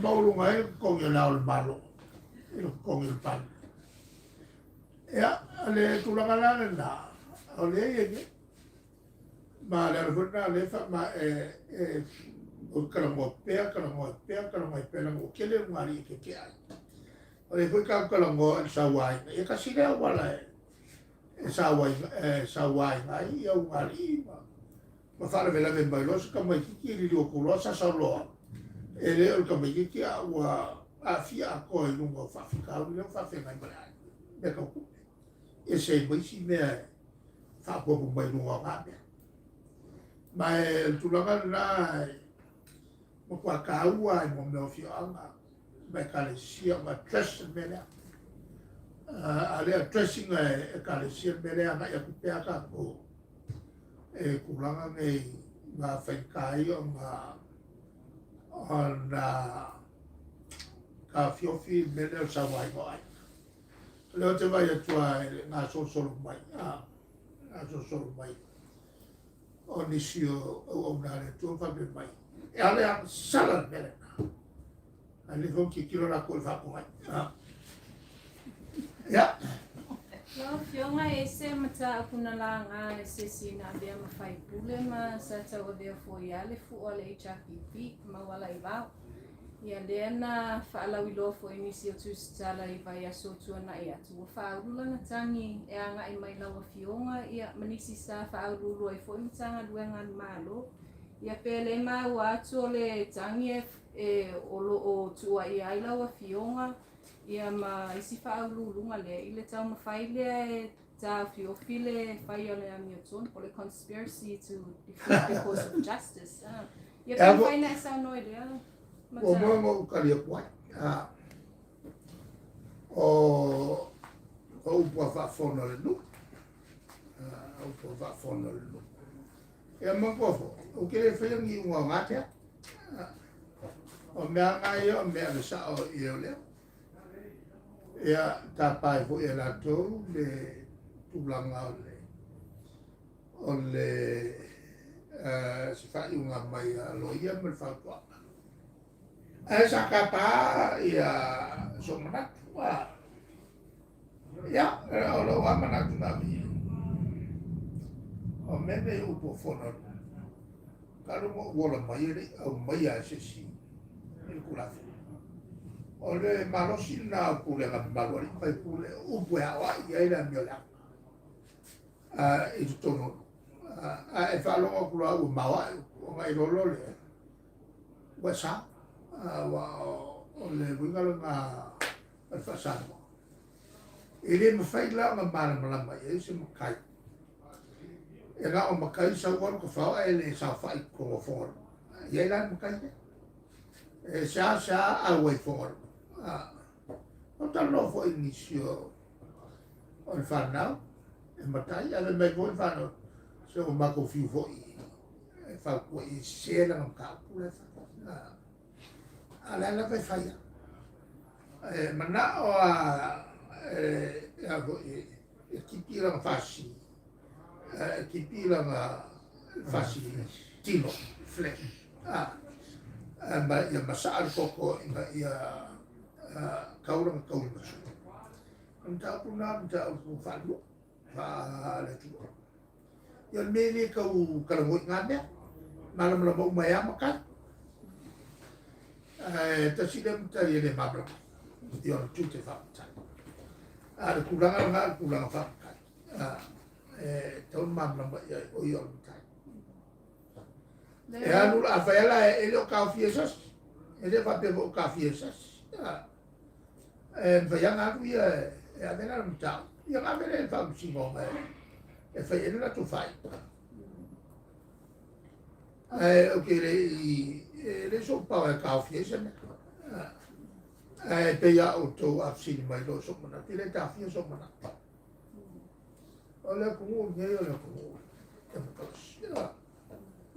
maulu ngai ko yo la o malo il ko il pan ia ale tu la ngala na ole ye ma le alfona le fa ma o kala mo pe la mo kele ngari ke ai o le foi kala mo sa wai e ka sile wala sa wai ai o ngari ma fa le me bailo sa mai ki li o kulo sa lo e le o ka mai ki a wa a fia ko i lungo fa ka o fa fe mai bra me ko e se mai si me fa po mai lungo ga ma tu langa na mo kwa ka ua mo me ofio anga me ka le sia ma dress me le ale dressing e ka le sia me le anga ya pe aka ko e kulanga nei ma fa kai o ma ona ka fiofi me le sa wai mai le te vai tu na so mai na so mai o nisio o nare tu fa be mai e ale a sala bene ale vo ki kilo la ko fa ko mai ya Lo fionga ese mata akuna la nga ese sina bia ma fai pule ma sa tau bia fo yale fu ole HPP ma wala iba ya lena fa ala wilo fo inisio tu stala iba ya so tu na ya tu fa ula na tangi e anga i mai la fionga ya manisi sa fa ulu e fo mtanga duenga malo ya pele ma wa tu le tangi e olo o tu ai la fionga ia ma isi whaaululunga lea i le tau mawhai lea e tā whiofi le whai o le amiotone po le conspiracy to defeat the cause of justice. Ia pia whai na e sa noi lea. O mo ukaria kwai. O upua whaafona le nu. Upua whaafona le nu. Ia mangofo, o kere whaingi unga ngatea. O mea ngai o mea le sao i o leo. Ia tapai po ia latou le tūlanga o le si whai unga mai a loia me le whautua. E sa kapa ia somanatu. Ia, o lo wa manatu na vi. O mene upo whona. Karu mo wola mai re au mai a sesi. Il kulafu. O le marosi na pule nga malwari. Pai pule upo ya wa ia ila miola. I tutono. E whalonga kula au mawa. O ngai rolo le. Wasa. O le wingalo nga alfasano. Ele me fai la nga mara malama e se makai. E nga o makai sa wan ko fa ele sa fai ko for. Ye la makai. E sa a wai for. O ta no fo inicio. O fa now. E matai ale me ko fa no. Se o mako fiu fo i. E fa ko i se la ka pula fa. Ala la pe fai. Mana o e kipira fasi. Kipira fasi tino flex. Ma ia masal koko ia kaurang kaurang. Anta puna anta falu. Fa le tu. Ia mele kau kalangot ngade. Malam lamau maya makan. Tasidem tadi le mabra. Dia tu te fa. Ada kurang fa. Tahun mam lamba ya oyol tai. Anu afela ele o kafiesas. Ele va pe o kafiesas. Vayang aku ya ada na mta. Yang ada le fa singo mai. E fa ele na tu fai. Okay le so pa kafiesas. Pe ya auto afsin mai lo so mana tile ta fi so mana ole ku nge ole ku ya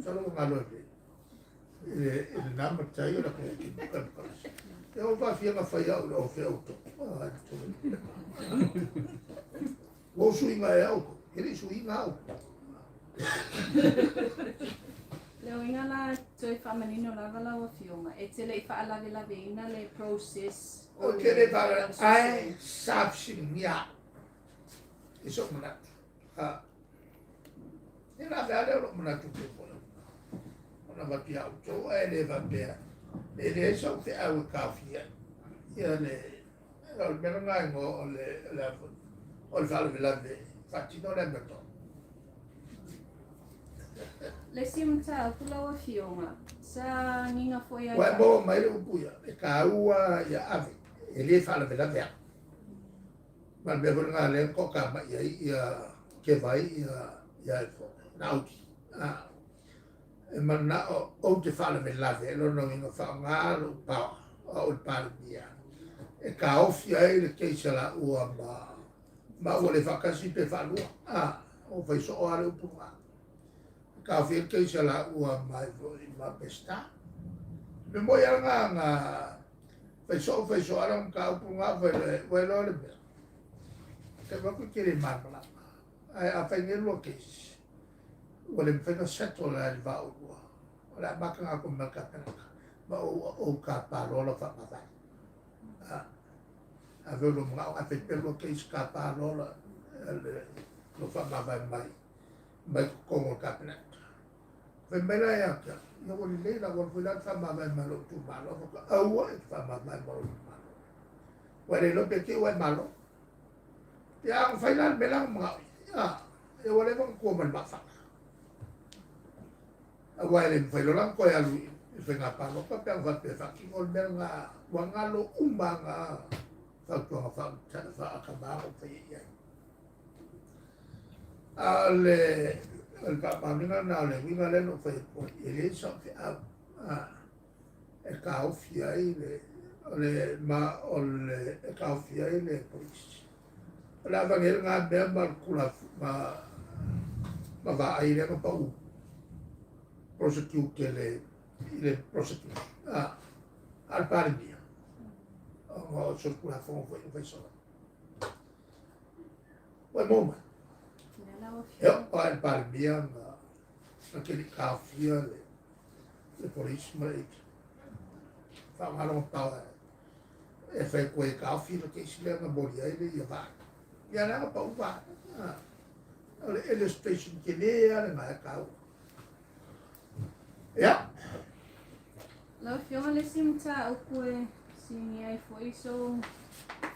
solo ngalo ele nama tai ole ku ki kan pas eu va fi ma fa ya o fe auto wo su inga ya o ele su inga o Leo inga la toi whamanino lava lawa fionga. E te lei whaalawe lawe ina le process. O ke le para ai sapsin ya. Iso mana. Ina vale o mana tu ke pona. Ona va pia auto e le va pia. E le so te au kafia. Ya le o meno ngai ngo o le vale lawe. Fatti no le meto. Le simta kulawa fionga. Sa ninga foi ai. Wa mo mai le upuya. E ka ua ya ave. E le fala vela vea. Ma me vona le ko ka ma ia ke vai ia fo. Nauti. E mana o te fala vela vea. Lo no inga fa nga lo pa o pa dia. E ka ofia le ke sala ua ma o le vakasi pe falua. O fai so o ale upunga. Ka fil ke sala ua mai ma pesta. Me mo ya nga fai so ara un ka upunga vai lo le. Ke va ku kire marla. A fai ne lo ke. O le fai no seto la il va o. Ora ba ka ko ma ka ma o ka pa lo fa ma vai. A ve lo ma a fai per lo ke ska pa lo lo fa ma vai mai ko ka pena. Pembela ya ka no ko le la ko la fa ma mai malo tu malo ko au fa ma mai malo malo wa le lo pe ke wa malo ya fa ila bela ma ya e wa le ko man ba fa wa le fa lo lan ko ya lu fe nga pa lo ka pe va pe fa ki ol ber nga wa nga lo umba nga whautua whakamaro whai iai. A le whamaminga nā le winga leno whai poi, e le sa whi au. E ka awhi ai le e ka awhi ai le polisi. La vangel ngā mea ma kula ma va ai le ma pau. Prosecute le prosecute. Al pari mia. O so kula fongo foi so. Foi moma. O al pari mia ma aquele kafia le polisi ma fa malo pa e fai quei kafia che si le na bolia ile ia va. Ia na pa uva. Le station che le era na ka. Ja. La fiona le simta o kue sini ai foi so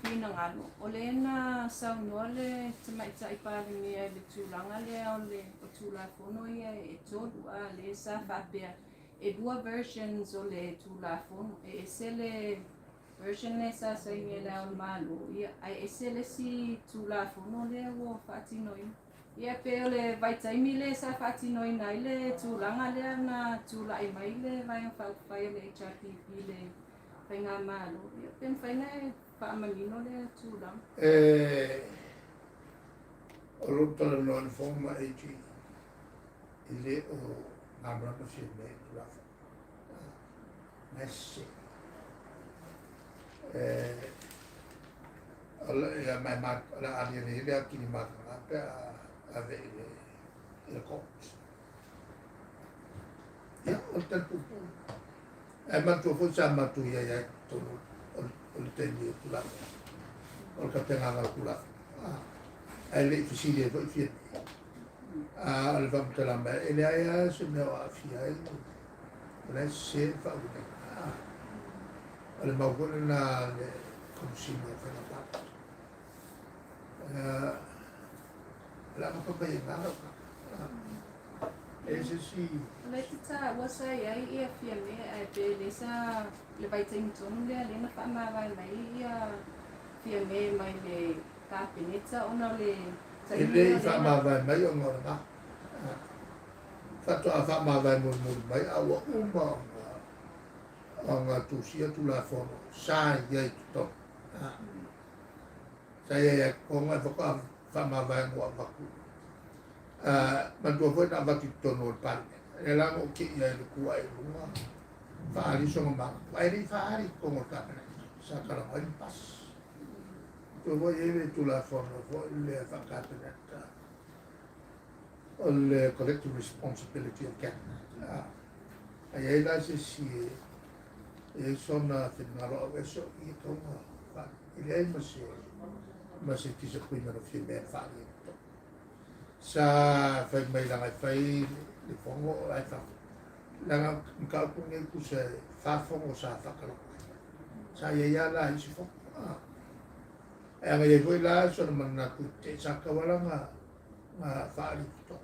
fina ngalo. O le na sa no le tamai tai pa ni le tulanga le o le o tula fono ia e todo a le sa fa pe e dua versions o le tula fono e sele version le sa ni le o malo ia ai sele si tula fono le o fatinoi. Ia pe le vai taimi le sa fatino ina ile tulanga le na tula I mai le vai fa le HRPP le penga malo. Ia pe fai ne fa malino le tula. O luta le no informa AG. Ile o nabra no filme tula. Messi. Alla mai ma la aria le a chi ma avec le compte. Ja, o tanto. Ma tu fo sa ma tu ia to o teni kula. O ka pena na kula. Ele fisile foi fi. Al vam te la me ele ia se me va fi ai. Le se fa u. Al ma ko na le consime fa la parte. La mo pa ia na. Ese sì. Le tita wasa ai ia fia me ai pe le sa le vai taimi tonu le na fa ma vai mai ia fia me mai le kapinetsa ona le Ele fa ma vai mai o ngora. Fa to fa ma vai mo mai a o uma. Anga tu sia tu la fono. Sa ia to. Sa ia ko ma fa ma vai mo va ku. Ma tu foi na va tutto no parme. E la mo che ia le ku ai lunga. Fa ali so ma. Ai ri fa ali como capne. Sa kala mai pas. Tu vuoi ele tu la fono, le fa capne. Le collective responsibility of Canada. Ai la si e sono firmato adesso io come fa. Ele ma se ti se prima no film fa. Sa fai mai la fai le fongo ai fa. La ka ku ne ku se fa fongo sa fa kalo. Sa ia la si fo. E nga ye voi la sono manna ku te sa ka wala nga fa ri to.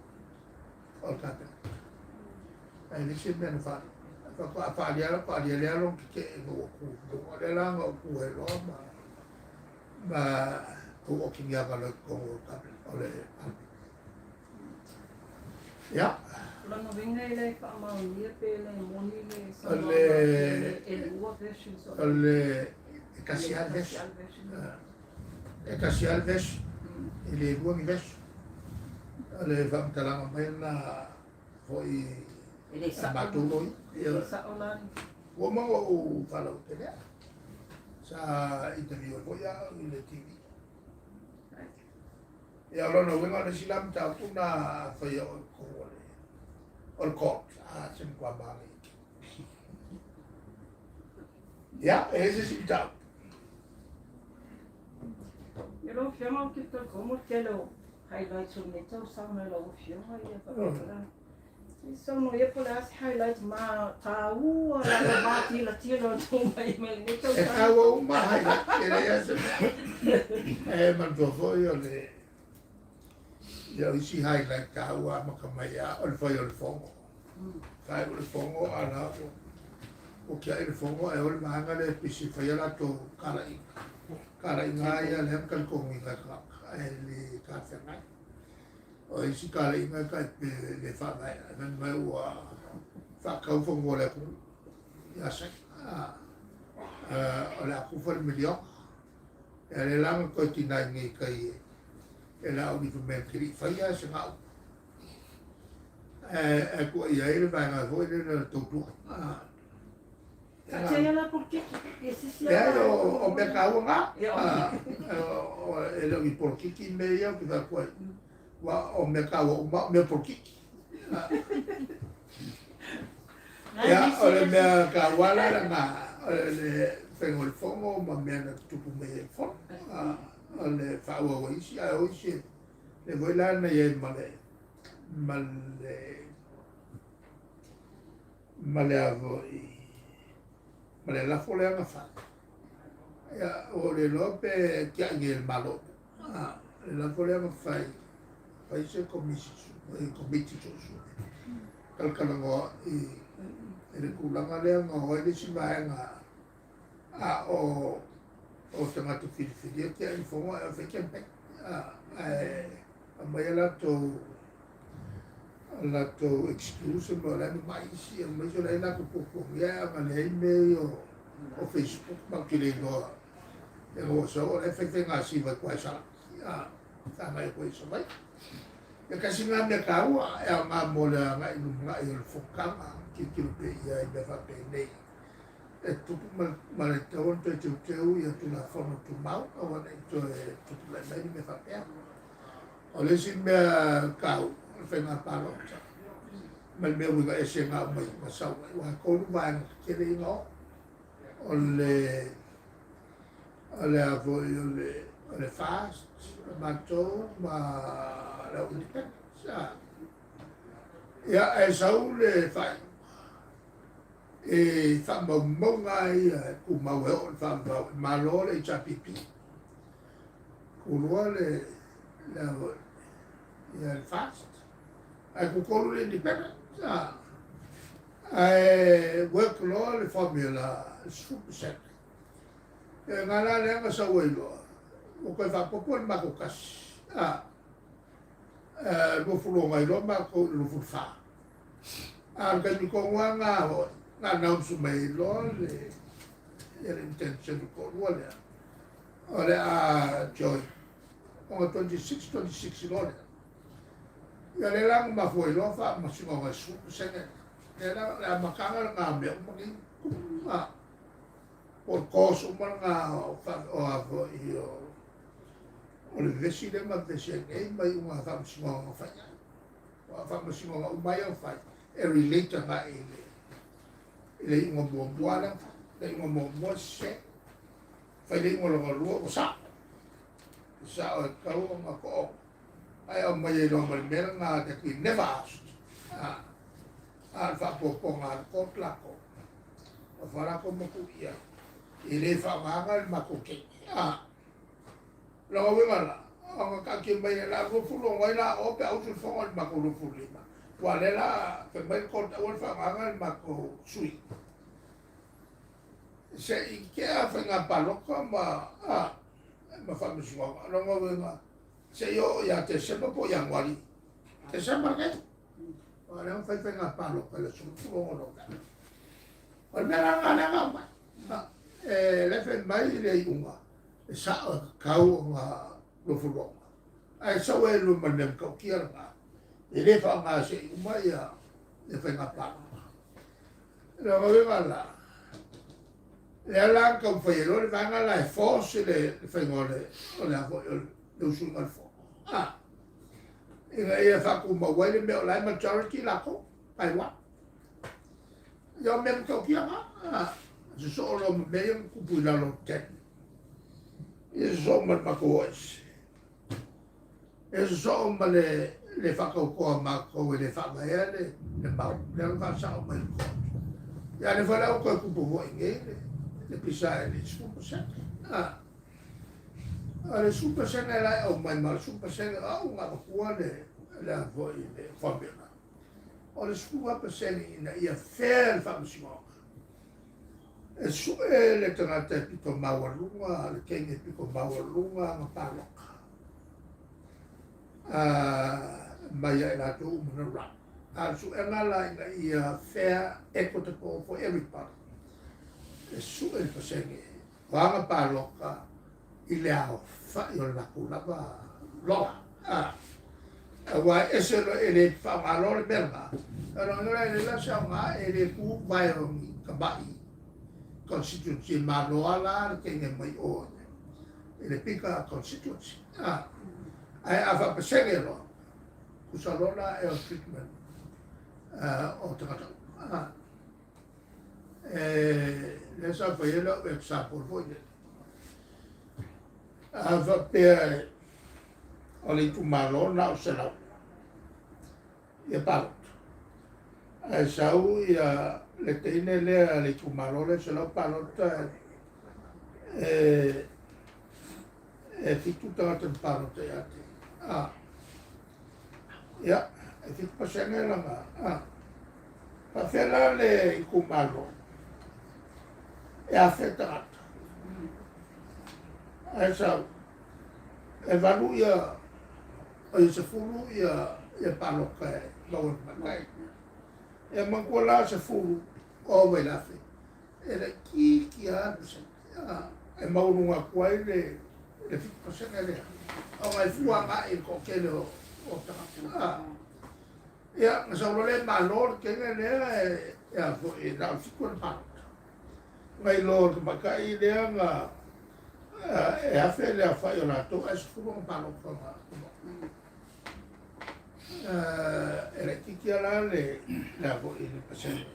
O ka te. Ai ni si ben fa. Fa ri ala lo che no ku. No la nga ku e lo ma o ki ya ka lo ko ka ole. Ja. Lana vinga ile fa ma ia pe le moni le sa le ua version so le casial ves e casial ves ele dua mi ves le vam tala mai na foi ele sa batuloi ele sa ona o ma o fala o tele sa interview foi a le TV e allora vengo a silam ta una foi o court sem qua bali. Ja, ese sì già. Io lo fiamo che to come che lo highlight sul netto sono lo fiamo ia pa. Sono ia po las highlight ma tau la bati la tiro tu mai me netto. E avevo un highlight che ma tu foi le io si highlight ka wa ma kamaya o foi o fongo. Fai o fongo ala o che il fongo e o manga le pisi fai la to kala kara inga ia le kal kong inga ka le ka whengai. O isi kara inga ka pe le whangai, nan mai ua whakau whango le ku. Ia sai. O le aku whare milio. E le langa koe tina ngai kai e la au ni whamea kiri whaia se ngau. E kua ia ele vai ngā hoi le na tautua. Fatia la por quê? Esse se O me kau ngā. E le i porkiki me ia ki tā koe. O me kau o ma me porkiki. Ia o le mea kawala la ngā. O le whengo le whongo ma mea na tupu me e whongo. O le whaua wa isi. A o isi le voilana i e male avo i male lafo le anga wha. Ia o le lope kia nge el malo. Le lafo le anga whai whai se komiti su. Kalkalangoa i le kulanga le anga o ele si vaenga o tangata whiriwhiri kia i whonga e whai kempe. A mai lato excuse mo la mai si mo yo la na ko ko ya ma le me o Facebook ma ki le no e o so le fe nga si va kwa sa ta mai ko so mai e ka si nga me ka u e ma mo la nga i fo ka ki pe ya e fa pe nei e tu ma le to te ya tu la forma tu mau o ne to tu la me fa pe o le si me ka whenga paro. Mai mea wika e se ngā mai masau. Wa koru vāenga kere ingo. O le avoi o le fast. Matou ma la independence. Ia e sau le whai. E whamaunga i kumau e o le whamau. Malo le i tapipi. Kurua le avoi. Ia le fast. Ai kukolu le independent. Ai work law le formula super set. E ngala le nga sa welo. O koe whapopo le mako kasi. Lo fulo ngai lo mako lo fulfa. Kai ni konga ngā ho. Ngā naunsu mai lo le intention ko lo le. O le joy. O 26 lo le. Ia le lang ma foi lo fa ma singo ma su sene le la makanga nga me o ngi por coso ma nga fa o avo io o le vesi le ma vesi e mai uma fa singo ma fa o fa ma singo ma mai o fa e relate nga le ngo bo boala le ngo mo se fa le ngo lo o sa o ka o ma ko ai o mai lo mal mer nga te ki never asked fa po nga ko plako o fara ko mo ku ia i le fa nga ma ko ke lo we mala o ka ki mai la go fulo ngai la o pe au sul fo ma ko lo fulima wa le la pe mai ko ta o fa nga ma ko sui se i ke a fa nga palo ko ma fa mi suo lo ngo we ma se yo ya te sepa po yang wali te sepa ke o le fai nga palo ka le su fu lo ka o me la nga ma le fe mai le unga sa ka u nga lo fu lo ai sa we lu ma nem ko ki nga le fa nga se uma ya le fe nga palo lo ve la le la ka fai lo le va nga la force le fe ngole o le su mal fo ia whaku mawai me o lai majority lako, pai wa. Ia mea kau kia ma, se so olo mea kupu lalo ten. Ia se so man mako ois. Ia se so ma le whakau koa mako e le whamaea le mau, le whasao mai ko. Ia le whalau koe kupu hoi nge, le pisa e le super set. Le super set e lai au mai ma, super set e au ngā kua le avoi le formula. O le super set ina ia fair whamasingoka. e su e le tangata e piko mawalunga, le kenge piko mawalunga nga paloka. Mai ai la tu umana rap. Su e ngala ia fair, equitable for everybody. E su e le pasenge. Wanga paloka i le ao fa i o laku lava loa. Wa ese e le whamalo le melga. Ara ngara e le lasa ngā e le ku vai o ngi kabai. Constituency maloa la ke nge mai o. E le pika constituency. Ai awa pasenge lo. Kusalona e o treatment o tangata. Le sa whaiela e sa porfoine. Awa pia o le tu malona o se lau. Ia palot. Ai sau ia le teine lea le tu malona se lau palot e fitu tangata palot e ate. Ia, e fitu pasenge langa. Pa whela le iku malo. E a whetangata. Ai sau, e walu ia o i se fulu ia paloka e lawan makai. E mangkua la se fulu o wei lafi. E le ki anu se. E maurunga kuai le fitu pasenge lea. O ngai fuanga i kokele o tangata. Ia, ngasau le malor kenga lea e a fo e lau fiku le palota. Ngai lor makai lea nga e afe le a whai o la tō e se fulu o palota nga. E le kiki ala le a fo i le pasene.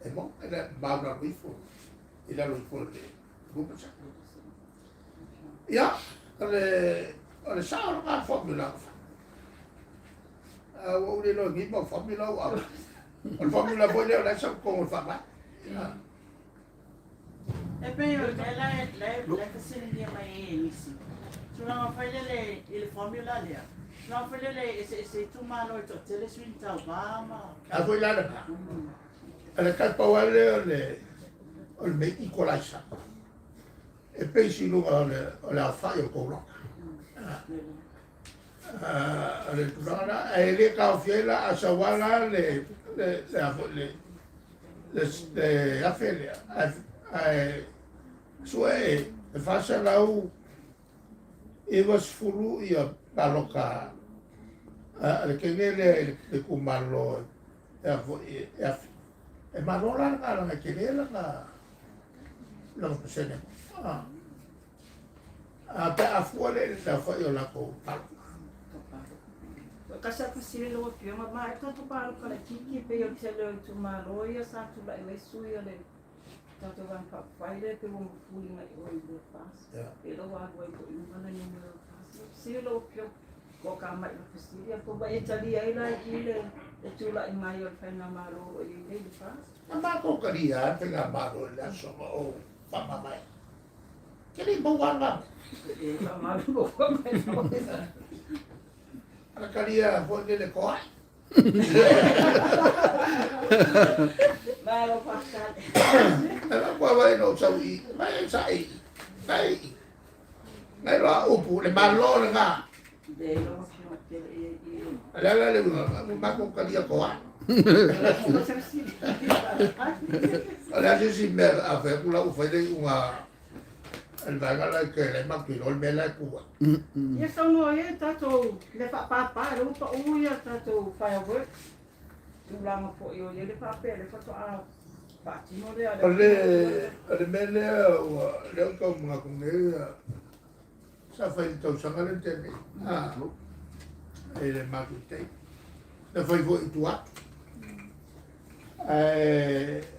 E mo, e le mauna ruifo. I la ruifo le bupasa. Ia, o le sao o ngā formula ka. O le lo ngi mo formula o ala. O le formula po leo la sa ko o fa. E pe o le kasini ni mai e nisi. Tuna whaile le formula lea. Tuna whaile le se tu malo i to tele swin tau vama. A foi la na. Ale ka pa wale o le me equalizer. E pe si no o le a fa o ko lo. Le turana e le ka fiela a sawala le afelia sue e fasa lau e was fulu ia paloka le kengele le kumalo e malola la kengele la pesene pe afuole la fa yo la ko palo. Kasa pasiri lo pio ma e tanto palo kala kiki pe yo tele tu malo ia sa tu la e su ia le tanto van pa faile pe mo fuli na o i pas e lo wa go ko i mana ni mo pas si lo pio ko ka mai lo pasiri ko ba e tali ai la i le e tu la i mai o fa na malo o i le pas Ma ko karia te nga malo la so o pa mai. Kini mo wanga. e fa malo ko mai no La karia fo le ko ai. malo pasal La ko vai no so i. Mai sai. Mai. Mai la upu le malo nga. de lo pio tele i La le ma ko karia ko ai. Ala si me a fe pula u fe de unha el bagala que le ma que lo me la ku. Ia sono e tato le pa lo pa u ia tato firework. Tu lama po io le pa le fa a pa ti no Le me le ko mga ku ne sa fa to sangale te. E le ma ku te. Le foi vo tu a. Le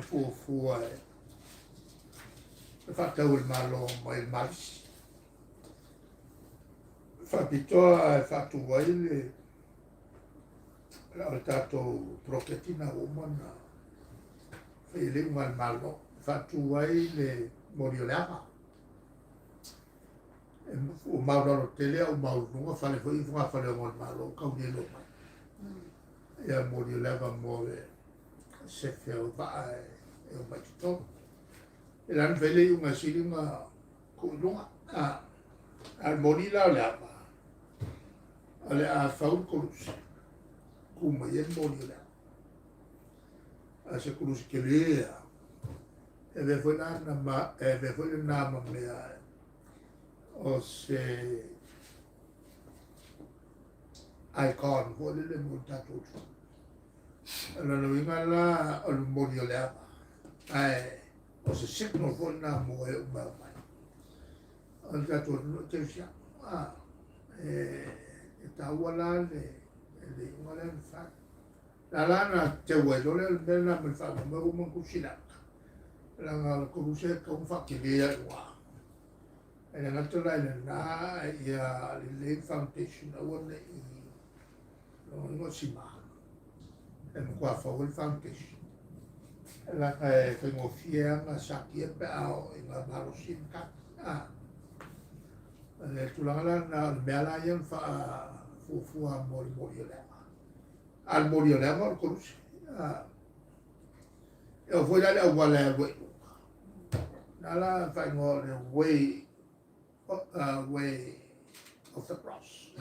fu fatto il malo ma il malis fatto il ha dato protettina umana e le un malo fatto il moriolava o mauraro tele o maurunga whale fo i whunga whale o ngon malo kauni lo mai. Ia mori o lewa mo e se wheo waa e o mai kito. E lan vele i unga siringa ko ilunga. Al mori la o lewa. Ale a whaun korusi. Kuma i en mori o lewa. A se korusi ke lea. E ve foi na ma e ve foi na ma mea o se icon vo le monta tutto. Allora noi la o morio le o se signal vo na mo e ma mai. O dato te sia e ta wala le wala fa. La lana te vuelo le bella me fa mo cucina. La conosce con fa che via qua. E la naturale na ia le foundation a one non si ma. E qua fa il foundation. La che tengo fiera sa che però in la marosin ka. E tu la na bella ia fa fu a mori le. Al mori le ma conosce. E foi la wala Nala fai ngō the way of the cross.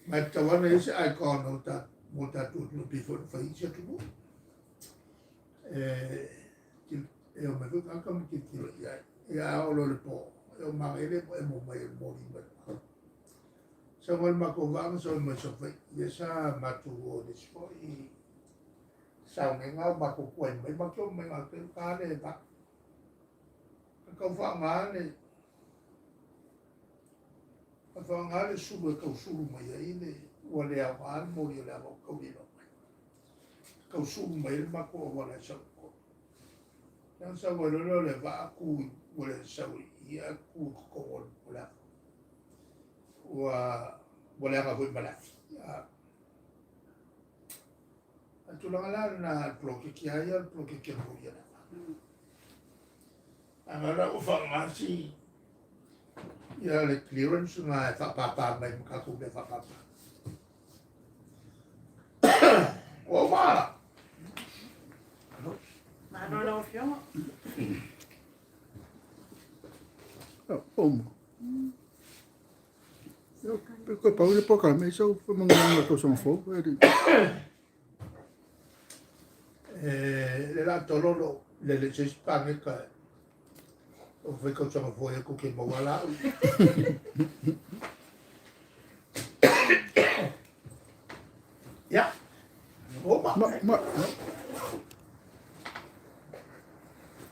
Mai tawana isi icon o ta mo ta tutlu before fai isi atu. E o me tu kaka mo ki tiro ia. Ia o lo le po. E o mangere po e mo mai mori mai. Sa ngal mako vang so mo so fai. Ia sa matu o dispo i sao nghe ngao mà cũng quên mấy bác chú mấy ngao cái cá này bác câu phá ngá này phá ngá này su rồi câu su mấy ấy này qua đèo ngá mua điều là một câu gì đó câu su mấy bác cô qua lại sao cô nhưng sao qua đó là vã cu qua lại sao ý cu cô qua lại qua lại ngao mà lại Tulangala na bloke kiaya bloke kembuya na. Angala ufang masi ya le clearance na fa papa mai makaku be fa papa. O mala. Ma no lo fiamo. Ko pa ule po ka me so mga to son fo. Le la tololo le se spane ka o fe ko tsama foi ko ke mo wala ya o ma